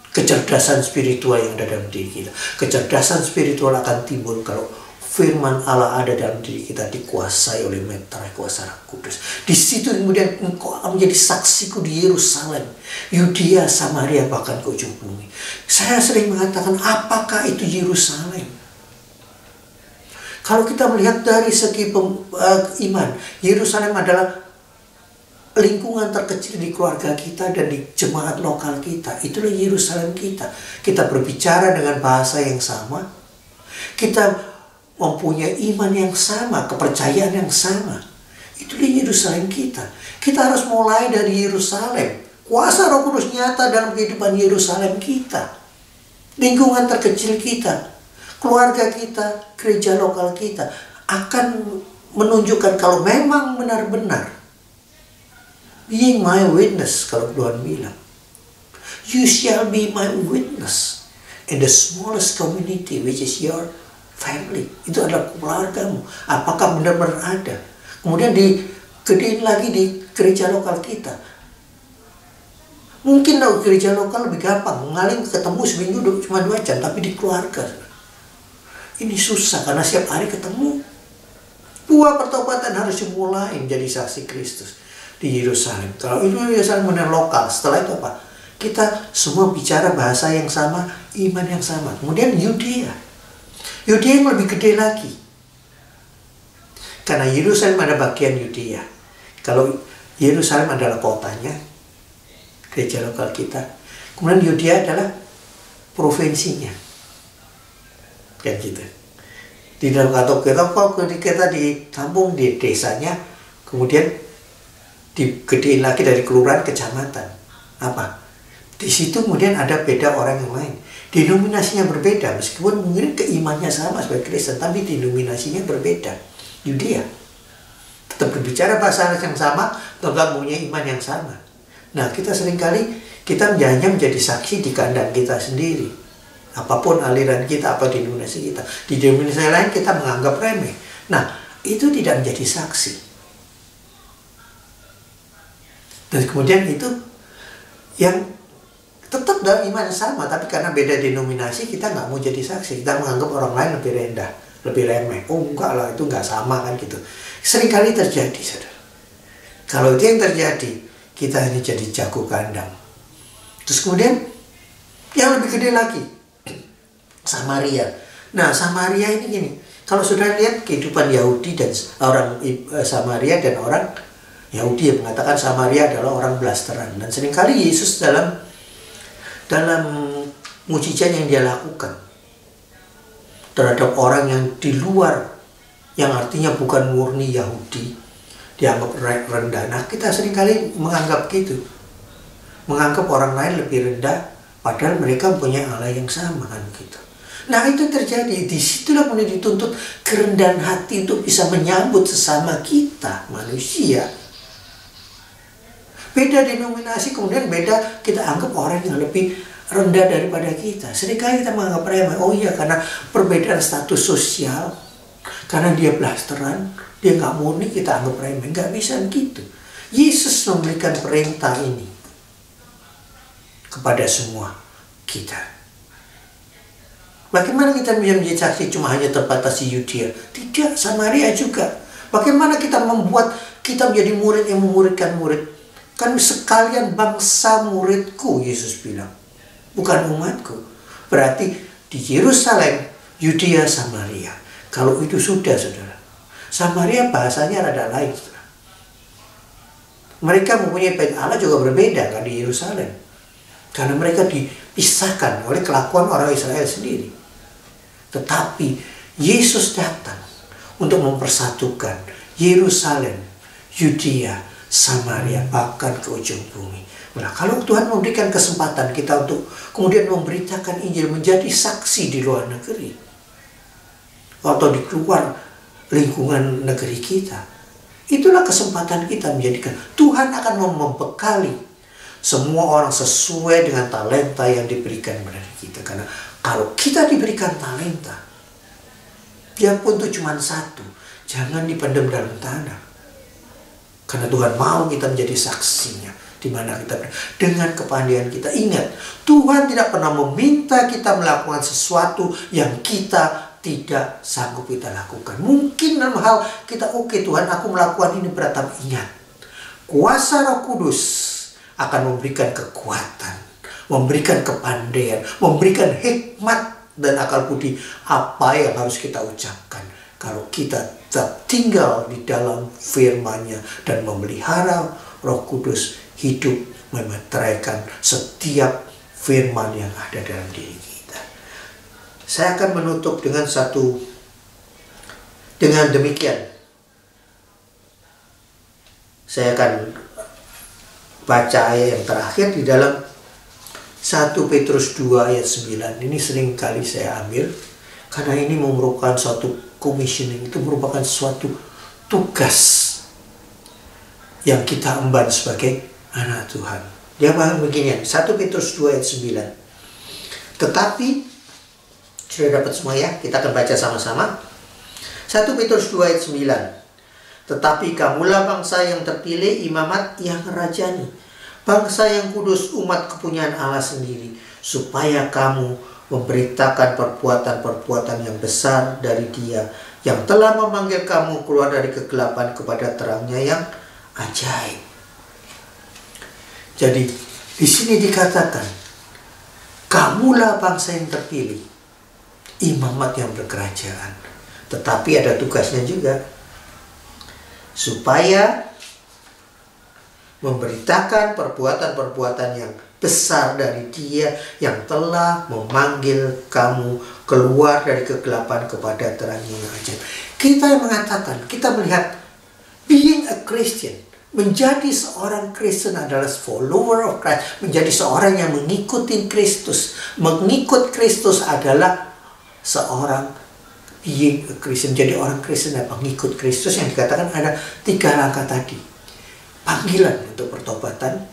kecerdasan spiritual yang ada dalam diri kita? Kecerdasan spiritual akan timbul kalau firman Allah ada dalam diri kita, dikuasai oleh meterai kuasa Roh Kudus. Di situ kemudian engkau akan menjadi saksiku di Yerusalem, Yudea, Samaria, bahkan ke ujung bumi. Saya sering mengatakan, apakah itu Yerusalem? Kalau kita melihat dari segi iman, Yerusalem adalah lingkungan terkecil di keluarga kita dan di jemaat lokal kita. Itulah Yerusalem kita. Kita berbicara dengan bahasa yang sama. Kita mempunyai iman yang sama, kepercayaan yang sama. Itulah Yerusalem kita. Kita harus mulai dari Yerusalem. Kuasa Roh Kudus nyata dalam kehidupan Yerusalem kita. Lingkungan terkecil kita, keluarga kita, gereja lokal kita akan menunjukkan kalau memang benar-benar being my witness, kalau Tuhan bilang, you shall be my witness in the smallest community, which is your family. Itu adalah keluargamu. Apakah benar-benar ada? Kemudian digedein lagi di gereja lokal kita. Mungkin gereja lokal lebih gampang, mengalir ketemu seminggu cuma 2 jam, tapi di keluarga ini susah karena setiap hari ketemu. Buah pertobatan harus dimulai menjadi saksi Kristus di Yerusalem. Kalau itu Yerusalem benar lokal, setelah itu apa? Kita semua bicara bahasa yang sama, iman yang sama. Kemudian Yudea yang lebih gede lagi, karena Yerusalem ada bagian Yudea. Kalau Yerusalem adalah kotanya, gereja lokal kita, kemudian Yudea adalah provinsinya, kan gitu. Di dalam kita ditampung di desanya, kemudian digedein lagi dari kelurahan kecamatan. Apa? Di situ kemudian ada beda orang yang lain. Denominasinya berbeda, meskipun mungkin keimannya sama sebagai Kristen, tapi denominasinya berbeda. Yudea tetap berbicara bahasa yang sama, tetap punya iman yang sama. Nah, kita seringkali hanya menjadi saksi di kandang kita sendiri. Apapun aliran kita, apa denominasi kita. Di denominasi lain kita menganggap remeh. Nah, itu tidak menjadi saksi. Dan kemudian itu yang tetap dalam iman yang sama, tapi karena beda denominasi kita nggak mau jadi saksi. Kita menganggap orang lain lebih rendah, lebih remeh. Oh enggak lah, itu nggak sama kan gitu. Seringkali terjadi, saudara. Kalau itu yang terjadi, kita hanya jadi jago kandang. Terus kemudian yang lebih gede lagi, Samaria. Nah, Samaria ini gini, kalau sudah lihat kehidupan Yahudi dan orang Samaria dan orang Yahudi yang mengatakan Samaria adalah orang blasteran. Dan seringkali Yesus dalam mujizat yang dia lakukan terhadap orang yang di luar, yang artinya bukan murni Yahudi, dianggap rendah. Nah, kita seringkali menganggap gitu, menganggap orang lain lebih rendah, padahal mereka punya Allah yang sama kan gitu. Nah, itu terjadi. Disitulah kemudian dituntut kerendahan hati untuk bisa menyambut sesama kita, manusia. Beda denominasi, kemudian beda, kita anggap orang yang lebih rendah daripada kita. Seringkali kita menganggap remeh. Oh iya, karena perbedaan status sosial, karena dia blasteran, dia nggak murni, kita anggap remeh. Nggak bisa begitu. Yesus memberikan perintah ini kepada semua kita. Bagaimana kita bisa menjadi saksi cuma hanya terbatas di Yudea? Tidak, Samaria juga. Bagaimana kita membuat kita menjadi murid yang memuridkan murid? Kan sekalian bangsa muridku, Yesus bilang. Bukan umatku. Berarti di Yerusalem, Yudea, Samaria. Kalau itu sudah, saudara. Samaria bahasanya rada lain, saudara. Mereka mempunyai bait Allah juga berbeda kan di Yerusalem. Karena mereka dipisahkan oleh kelakuan orang Israel sendiri. Tetapi Yesus datang untuk mempersatukan Yerusalem, Yudea, Samaria, bahkan ke ujung bumi. Nah, kalau Tuhan memberikan kesempatan kita untuk kemudian memberitakan Injil, menjadi saksi di luar negeri atau di luar lingkungan negeri kita, itulah kesempatan kita menjadikan. Tuhan akan membekali semua orang sesuai dengan talenta yang diberikan kepada kita. Karena kalau kita diberikan talenta, biarpun itu cuma satu, jangan dipendam dalam tanah. Karena Tuhan mau kita menjadi saksinya. Di mana kita dengan kepandaian kita. Ingat, Tuhan tidak pernah meminta kita melakukan sesuatu yang kita tidak sanggup kita lakukan. Mungkin dalam hal kita, oke Tuhan, aku melakukan ini berat, tapi ingat, kuasa Roh Kudus akan memberikan kekuatan, memberikan kepandaian, memberikan hikmat dan akal budi apa yang harus kita ucapkan. Kalau kita tetap tinggal di dalam firman-Nya dan memelihara Roh Kudus hidup memeteraikan setiap firman yang ada dalam diri kita. Saya akan menutup dengan demikian. Saya akan baca ayat yang terakhir di dalam 1 Petrus 2 ayat 9. Ini sering kali saya ambil karena ini merupakan suatu commissioning, itu merupakan suatu tugas yang kita emban sebagai anak Tuhan. Dia bilang beginian, 1 Petrus 2 ayat 9. Tetapi sudah dapat semua ya, kita akan baca sama-sama. 1 Petrus 2 ayat 9. Tetapi kamulah bangsa yang terpilih, imamat yang rajani, bangsa yang kudus, umat kepunyaan Allah sendiri, supaya kamu memberitakan perbuatan-perbuatan yang besar dari Dia yang telah memanggil kamu keluar dari kegelapan kepada terangnya yang ajaib. Jadi di sini dikatakan, kamulah bangsa yang terpilih, imamat yang berkerajaan. Tetapi ada tugasnya juga, supaya memberitakan perbuatan-perbuatan yang besar dari Dia yang telah memanggil kamu keluar dari kegelapan kepada terangnya yang ajaib. Kita yang mengatakan, kita melihat being a Christian, menjadi seorang Kristen adalah follower of Christ, menjadi seorang yang mengikuti Kristus. Mengikut Kristus adalah seorang being a Christian. Jadi orang Kristen dan pengikut Kristus yang dikatakan ada 3 langkah tadi. Panggilan untuk pertobatan,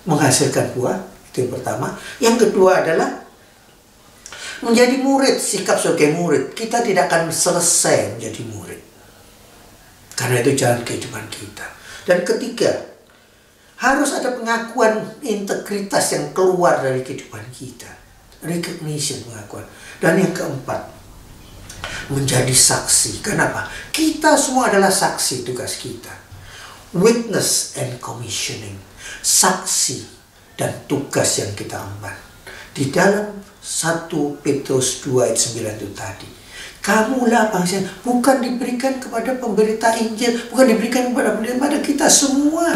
menghasilkan buah, itu yang pertama. Yang kedua adalah Menjadi murid, sikap sebagai murid, kita tidak akan selesai menjadi murid. Karena itu jalan kehidupan kita. Dan ketiga, harus ada pengakuan integritas yang keluar dari kehidupan kita. Recognition, pengakuan. Dan yang keempat, menjadi saksi. Kenapa? Kita semua adalah saksi tugas kita. Witness and commissioning. Saksi dan tugas yang kita emban. Di dalam 1 Petrus 2 ayat 9 itu tadi. Kamulah bangsa bukan diberikan kepada pemberita Injil, bukan diberikan kepada kita semua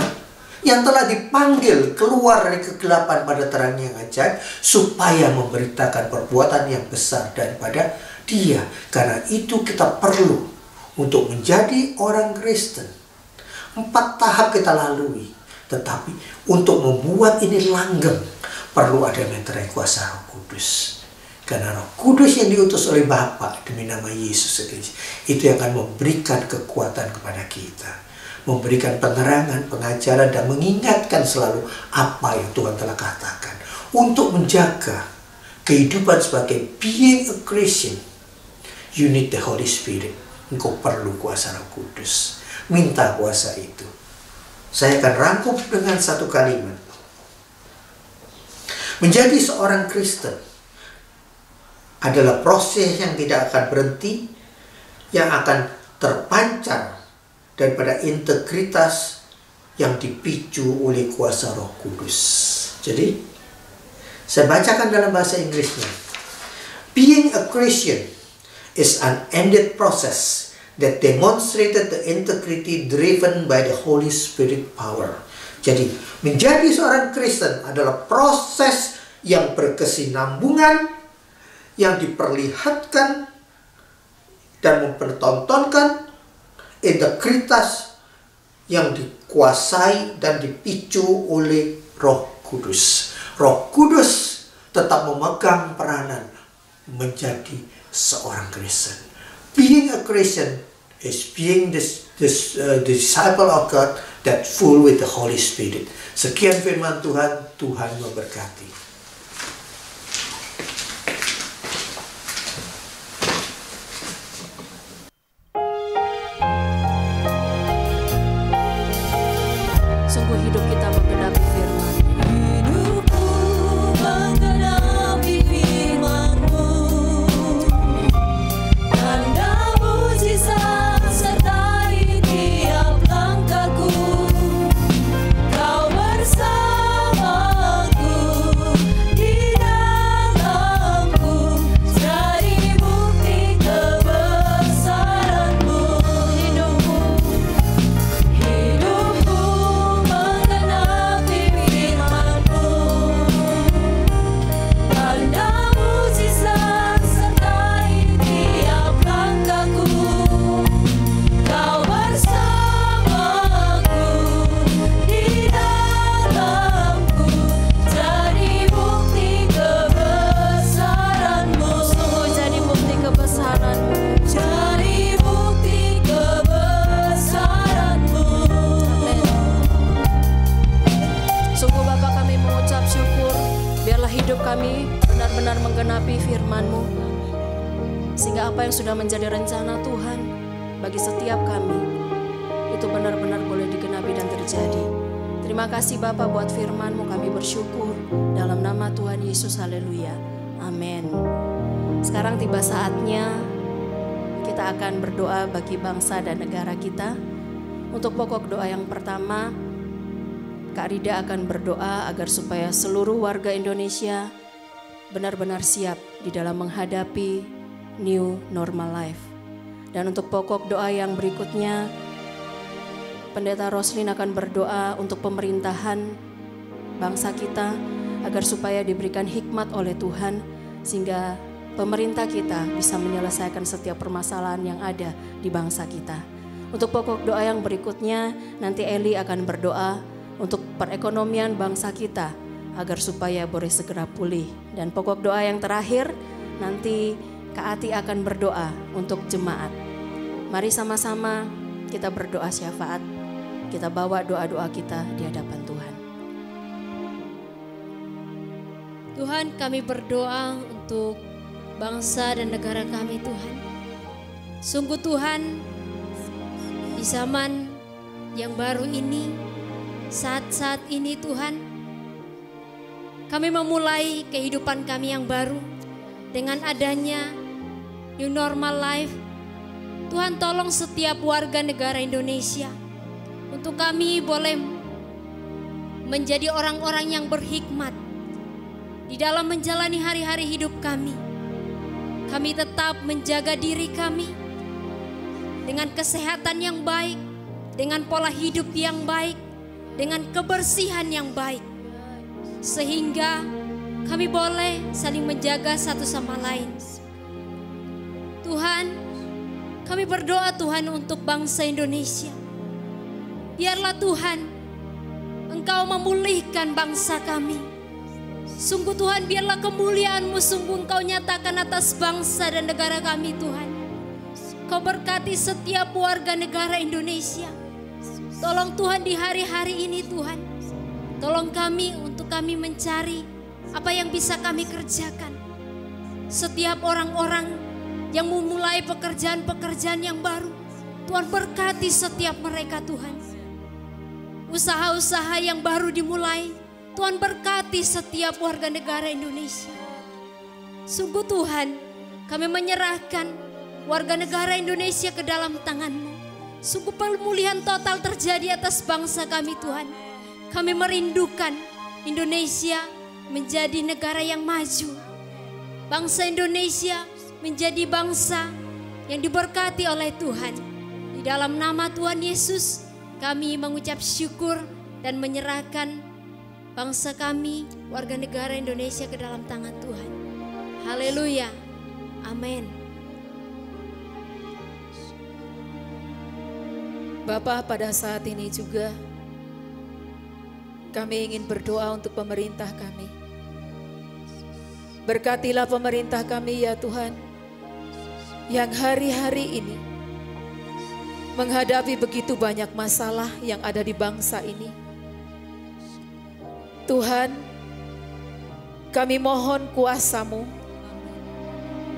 yang telah dipanggil keluar dari kegelapan pada terang yang ajaib, supaya memberitakan perbuatan yang besar daripada Dia. Karena itu kita perlu untuk menjadi orang Kristen. 4 tahap kita lalui, tetapi untuk membuat ini langgeng perlu ada meterai kuasa Roh Kudus. Karena Roh Kudus yang diutus oleh Bapa demi nama Yesus itu yang akan memberikan kekuatan kepada kita, memberikan penerangan, pengajaran, dan mengingatkan selalu apa yang Tuhan telah katakan. Untuk menjaga kehidupan sebagai being a Christian, you need the Holy Spirit. Engkau perlu kuasa Roh Kudus. Minta kuasa itu. Saya akan rangkum dengan satu kalimat. Menjadi seorang Kristen adalah proses yang tidak akan berhenti, yang akan terpancar daripada integritas yang dipicu oleh kuasa Roh Kudus. Jadi, saya bacakan dalam bahasa Inggrisnya. Being a Christian is an ended process that demonstrated the integrity driven by the Holy Spirit power. Jadi, menjadi seorang Kristen adalah proses yang berkesinambungan, yang diperlihatkan dan mempertontonkan integritas yang dikuasai dan dipicu oleh Roh Kudus. Roh Kudus tetap memegang peranan menjadi seorang Kristen. Being a Christian is being the disciple of God that full with the Holy Spirit. Sekian firman Tuhan, Tuhan memberkati. Sungguh hidup kita menggenapi firman. Hidupku menggenapi firman-Mu. Tanda mujizat sertai tiap langkahku. Kau bersamaku di dalamku, jadi bukti kebesaran-Mu. Hidupku menggenapi firman-Mu. Tanda mujizat sertai tiap langkahku. Kau bersamaku di dalamku, jadi bukti kebesaran-Mu. Sungguh jadi bukti kebesaran-Mu. Jadi bukti kebesaran-Mu. Sungguh Bapa, kami mengucap syukur. Biarlah hidup kami benar-benar menggenapi firman-Mu, sehingga apa yang sudah menjadi rencana Tuhan bagi setiap kami itu benar-benar boleh digenapi dan terjadi. Terima kasih Bapa buat firman-Mu, kami bersyukur dalam nama Tuhan Yesus. Haleluya, amin. Sekarang tiba saatnya kita akan berdoa bagi bangsa dan negara kita. Untuk pokok doa yang pertama, Kak Rida akan berdoa agar supaya seluruh warga Indonesia benar-benar siap di dalam menghadapi new normal life. Dan untuk pokok doa yang berikutnya, Pendeta Roslin akan berdoa untuk pemerintahan bangsa kita agar supaya diberikan hikmat oleh Tuhan, sehingga pemerintah kita bisa menyelesaikan setiap permasalahan yang ada di bangsa kita. Untuk pokok doa yang berikutnya, nanti Eli akan berdoa untuk perekonomian bangsa kita agar supaya boleh segera pulih. Dan pokok doa yang terakhir, nanti Kak Ati akan berdoa untuk jemaat. Mari sama-sama kita berdoa syafaat. Kita bawa doa-doa kita di hadapan Tuhan. Tuhan, kami berdoa untuk bangsa dan negara kami Tuhan. Sungguh Tuhan, di zaman yang baru ini, saat-saat ini Tuhan, kami memulai kehidupan kami yang baru dengan adanya new normal life. Tuhan, tolong setiap warga negara Indonesia untuk kami boleh menjadi orang-orang yang berhikmat di dalam menjalani hari-hari hidup kami. Kami tetap menjaga diri kami dengan kesehatan yang baik, dengan pola hidup yang baik, dengan kebersihan yang baik, sehingga kami boleh saling menjaga satu sama lain. Tuhan, kami berdoa Tuhan untuk bangsa Indonesia. Biarlah Tuhan, Engkau memulihkan bangsa kami. Sungguh Tuhan, biarlah kemuliaan-Mu sungguh Engkau nyatakan atas bangsa dan negara kami Tuhan. Kau berkati setiap warga negara Indonesia. Tolong Tuhan di hari-hari ini Tuhan, tolong kami untuk kami mencari apa yang bisa kami kerjakan. Setiap orang-orang yang memulai pekerjaan-pekerjaan yang baru, Tuhan berkati setiap mereka Tuhan. Usaha-usaha yang baru dimulai, Tuhan berkati setiap warga negara Indonesia. Sungguh Tuhan, kami menyerahkan warga negara Indonesia ke dalam tangan-Mu. Sungguh pemulihan total terjadi atas bangsa kami Tuhan. Kami merindukan Indonesia menjadi negara yang maju. Bangsa Indonesia menjadi bangsa yang diberkati oleh Tuhan. Di dalam nama Tuhan Yesus, kami mengucap syukur dan menyerahkan bangsa kami, warga negara Indonesia ke dalam tangan Tuhan. Haleluya. Amin. Bapa, pada saat ini juga kami ingin berdoa untuk pemerintah kami. Berkatilah pemerintah kami ya Tuhan, yang hari-hari ini menghadapi begitu banyak masalah yang ada di bangsa ini. Tuhan, kami mohon kuasa-Mu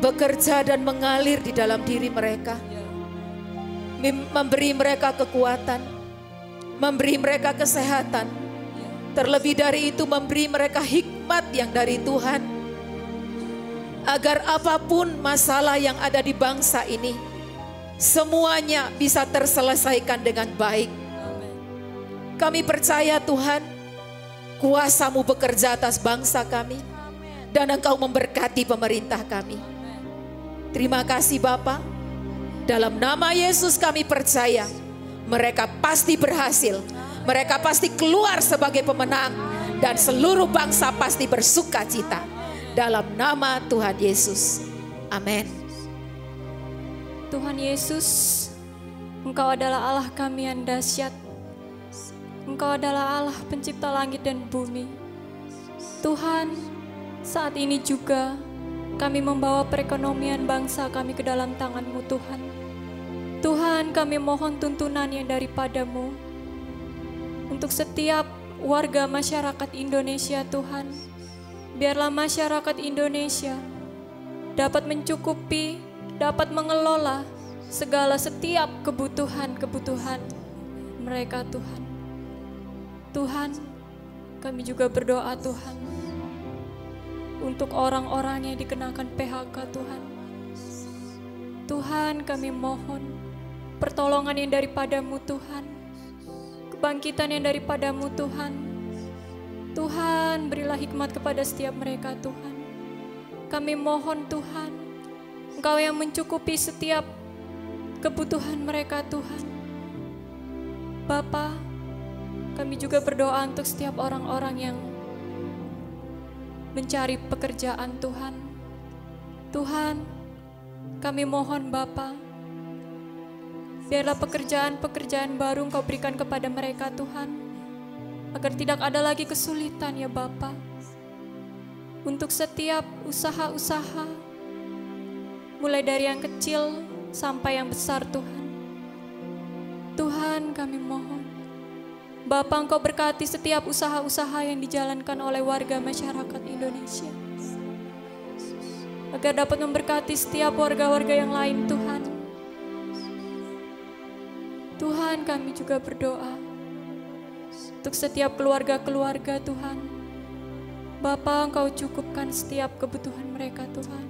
bekerja dan mengalir di dalam diri mereka. Memberi mereka kekuatan, memberi mereka kesehatan, terlebih dari itu memberi mereka hikmat yang dari Tuhan, agar apapun masalah yang ada di bangsa ini, semuanya bisa terselesaikan dengan baik. Kami percaya Tuhan, kuasa-Mu bekerja atas bangsa kami, dan Engkau memberkati pemerintah kami. Terima kasih Bapa. Dalam nama Yesus kami percaya mereka pasti berhasil. Mereka pasti keluar sebagai pemenang. Dan seluruh bangsa pasti bersuka cita. Dalam nama Tuhan Yesus. Amin. Tuhan Yesus, Engkau adalah Allah kami yang dahsyat. Engkau adalah Allah pencipta langit dan bumi. Tuhan, saat ini juga kami membawa perekonomian bangsa kami ke dalam tangan-Mu Tuhan. Tuhan, kami mohon tuntunan yang daripada-Mu untuk setiap warga masyarakat Indonesia Tuhan. Biarlah masyarakat Indonesia dapat mencukupi, dapat mengelola segala setiap kebutuhan-kebutuhan mereka Tuhan. Tuhan, kami juga berdoa Tuhan untuk orang-orang yang dikenakan PHK Tuhan. Tuhan, kami mohon pertolongan yang daripada-Mu Tuhan, kebangkitan yang daripada-Mu Tuhan. Tuhan, berilah hikmat kepada setiap mereka Tuhan. Kami mohon Tuhan, Engkau yang mencukupi setiap kebutuhan mereka Tuhan. Bapa, kami juga berdoa untuk setiap orang-orang yang mencari pekerjaan Tuhan. Tuhan, kami mohon Bapa, biarlah pekerjaan-pekerjaan baru Engkau berikan kepada mereka Tuhan, agar tidak ada lagi kesulitan ya Bapa. Untuk setiap usaha-usaha, mulai dari yang kecil sampai yang besar Tuhan. Tuhan, kami mohon Bapa, Engkau berkati setiap usaha-usaha yang dijalankan oleh warga masyarakat Indonesia. agar dapat memberkati setiap warga-warga yang lain Tuhan. Tuhan, kami juga berdoa untuk setiap keluarga-keluarga Tuhan. Bapa, Engkau cukupkan setiap kebutuhan mereka Tuhan.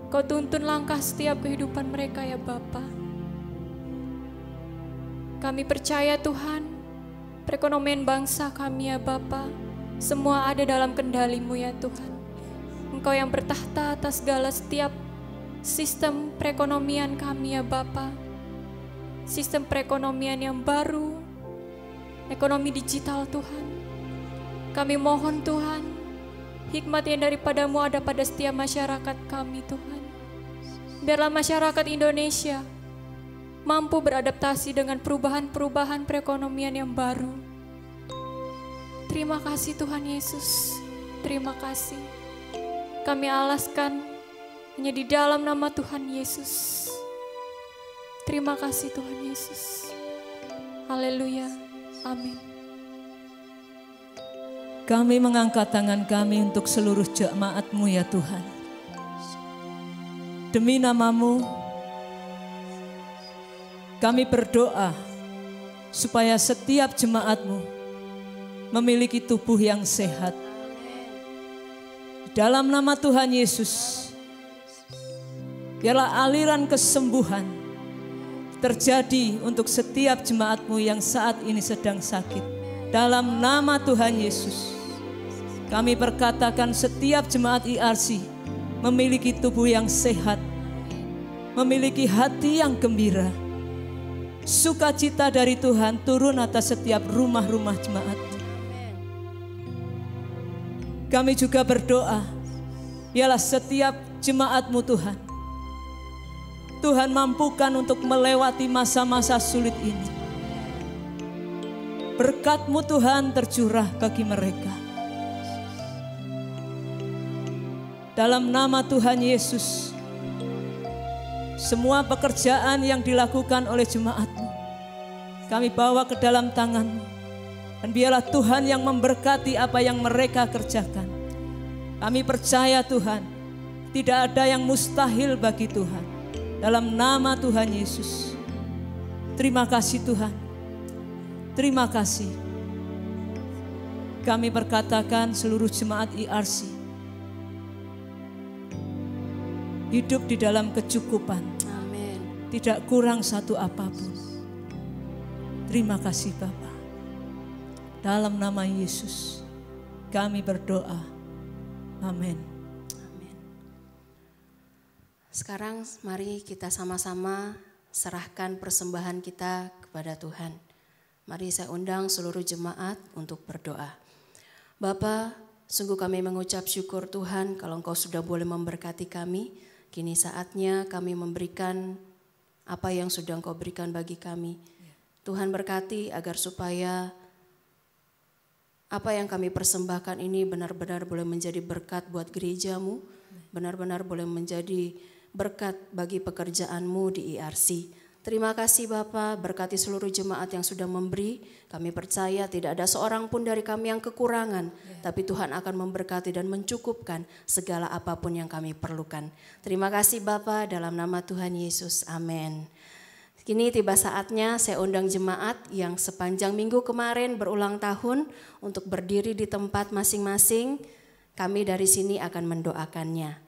Kau tuntun langkah setiap kehidupan mereka ya Bapa. Kami percaya Tuhan, perekonomian bangsa kami ya Bapa, semua ada dalam kendali-Mu ya Tuhan. Engkau yang bertahta atas segala setiap sistem perekonomian kami ya Bapa. Sistem perekonomian yang baru, ekonomi digital Tuhan. Kami mohon Tuhan, hikmat yang daripada-Mu ada pada setiap masyarakat kami Tuhan. Biarlah masyarakat Indonesia mampu beradaptasi dengan perubahan-perubahan perekonomian yang baru. Terima kasih Tuhan Yesus, terima kasih. Kami alaskan hanya di dalam nama Tuhan Yesus. Terima kasih Tuhan Yesus. Haleluya, amin. Kami mengangkat tangan kami untuk seluruh jemaat-Mu ya Tuhan. Demi nama-Mu, kami berdoa supaya setiap jemaat-Mu memiliki tubuh yang sehat. Dalam nama Tuhan Yesus, biarlah aliran kesembuhan terjadi untuk setiap jemaat-Mu yang saat ini sedang sakit. Dalam nama Tuhan Yesus, kami berkatakan setiap jemaat IRC memiliki tubuh yang sehat, memiliki hati yang gembira. Sukacita dari Tuhan turun atas setiap rumah-rumah jemaat. Kami juga berdoa, biarlah setiap jemaat-Mu Tuhan, Tuhan mampukan untuk melewati masa-masa sulit ini. Berkat-Mu Tuhan tercurah bagi mereka. Dalam nama Tuhan Yesus, semua pekerjaan yang dilakukan oleh jemaat-Mu, kami bawa ke dalam tangan-Mu. Dan biarlah Tuhan yang memberkati apa yang mereka kerjakan. Kami percaya Tuhan, tidak ada yang mustahil bagi Tuhan. Dalam nama Tuhan Yesus, terima kasih Tuhan. Terima kasih. Kami berkatakan seluruh jemaat IRC hidup di dalam kecukupan. Amin. Tidak kurang satu apapun. Terima kasih Bapa. Dalam nama Yesus kami berdoa. Amin. Amin. Sekarang mari kita sama-sama serahkan persembahan kita kepada Tuhan. Mari saya undang seluruh jemaat untuk berdoa. Bapa, sungguh kami mengucap syukur Tuhan kalau Engkau sudah boleh memberkati kami. Kini saatnya kami memberikan apa yang sudah Engkau berikan bagi kami. Tuhan berkati agar supaya apa yang kami persembahkan ini benar-benar boleh menjadi berkat buat gereja-Mu. Benar-benar boleh menjadi berkat bagi pekerjaan-Mu di IRC. Terima kasih Bapa, berkati seluruh jemaat yang sudah memberi. Kami percaya tidak ada seorang pun dari kami yang kekurangan. Tapi Tuhan akan memberkati dan mencukupkan segala apapun yang kami perlukan. Terima kasih Bapa, dalam nama Tuhan Yesus. Amin. Kini tiba saatnya saya undang jemaat yang sepanjang minggu kemarin berulang tahun untuk berdiri di tempat masing-masing. Kami dari sini akan mendoakannya.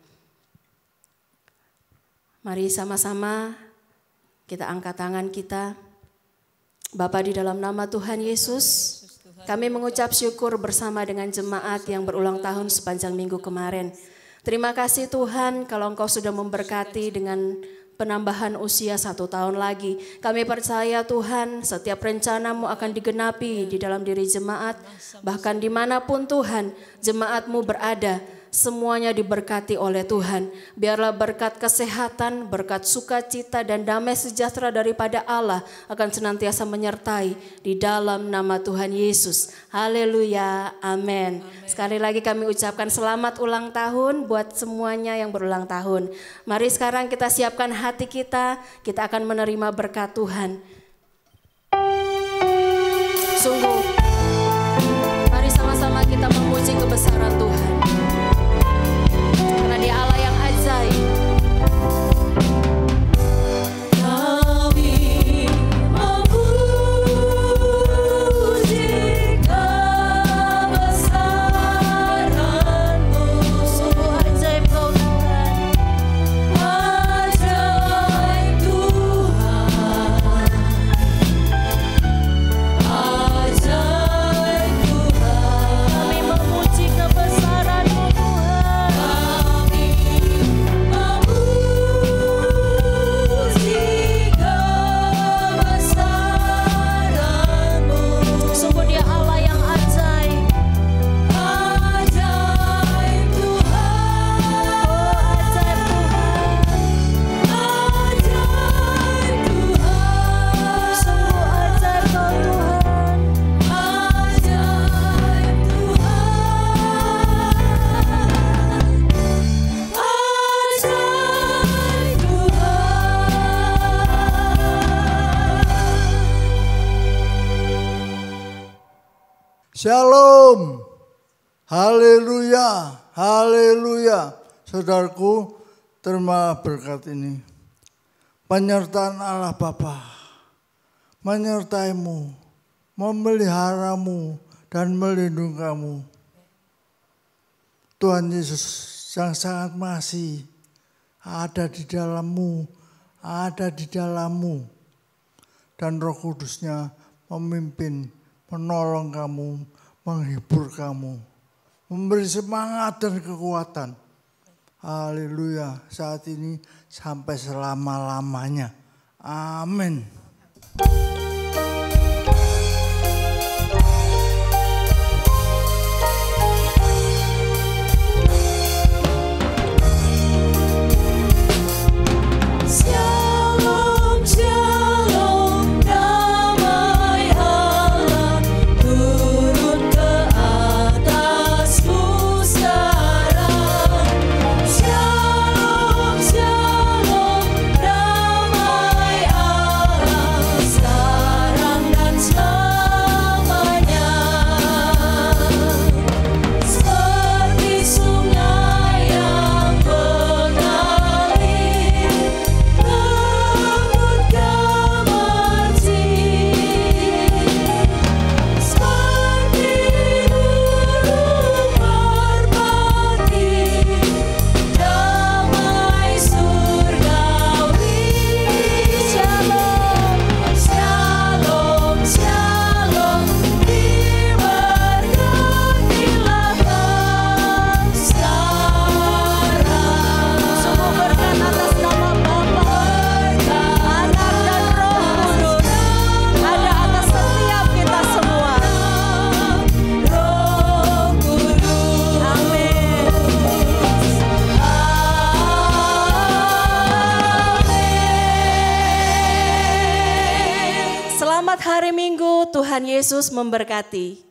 Mari sama-sama kita angkat tangan kita. Bapa, di dalam nama Tuhan Yesus, kami mengucap syukur bersama dengan jemaat yang berulang tahun sepanjang minggu kemarin. Terima kasih Tuhan kalau Engkau sudah memberkati dengan penambahan usia 1 tahun lagi. Kami percaya Tuhan setiap rencana-Mu akan digenapi di dalam diri jemaat. Bahkan dimanapun Tuhan jemaat-Mu berada, semuanya diberkati oleh Tuhan. Biarlah berkat kesehatan, berkat sukacita dan damai sejahtera daripada Allah akan senantiasa menyertai di dalam nama Tuhan Yesus. Haleluya, amin. Sekali lagi kami ucapkan selamat ulang tahun buat semuanya yang berulang tahun. Mari sekarang kita siapkan hati kita akan menerima berkat Tuhan. Sungguh, mari sama-sama kita memuji kebesaran Tuhan. Karena Dia Allah Shalom. Haleluya. Haleluya. Saudaraku, terima berkat ini. Penyertaan Allah Bapa menyertaimu, memeliharamu, dan melindungi kamu. Tuhan Yesus yang sangat mengasihi ada di dalammu, dan Roh Kudusnya memimpin, menolong kamu, menghibur kamu, memberi semangat dan kekuatan. Haleluya, saat ini sampai selama-lamanya. Amin. Shalom, shalom, damai Allah turun ke atasmu sekarang. Shalom, shalom, damai Allah sekarang dan selamanya. Seperti sungai yang mengalir, lembut gemercik, seperti burung merpati, damai surgawi. Shalom, shalom, shalom, diberkatilah sekarang. Semua berkat atas nama Bapa, Anak dan Roh Kudus ada atas setiap kita semua. Roh Kudus, amin. Selamat hari Minggu, Tuhan Yesus memberkati.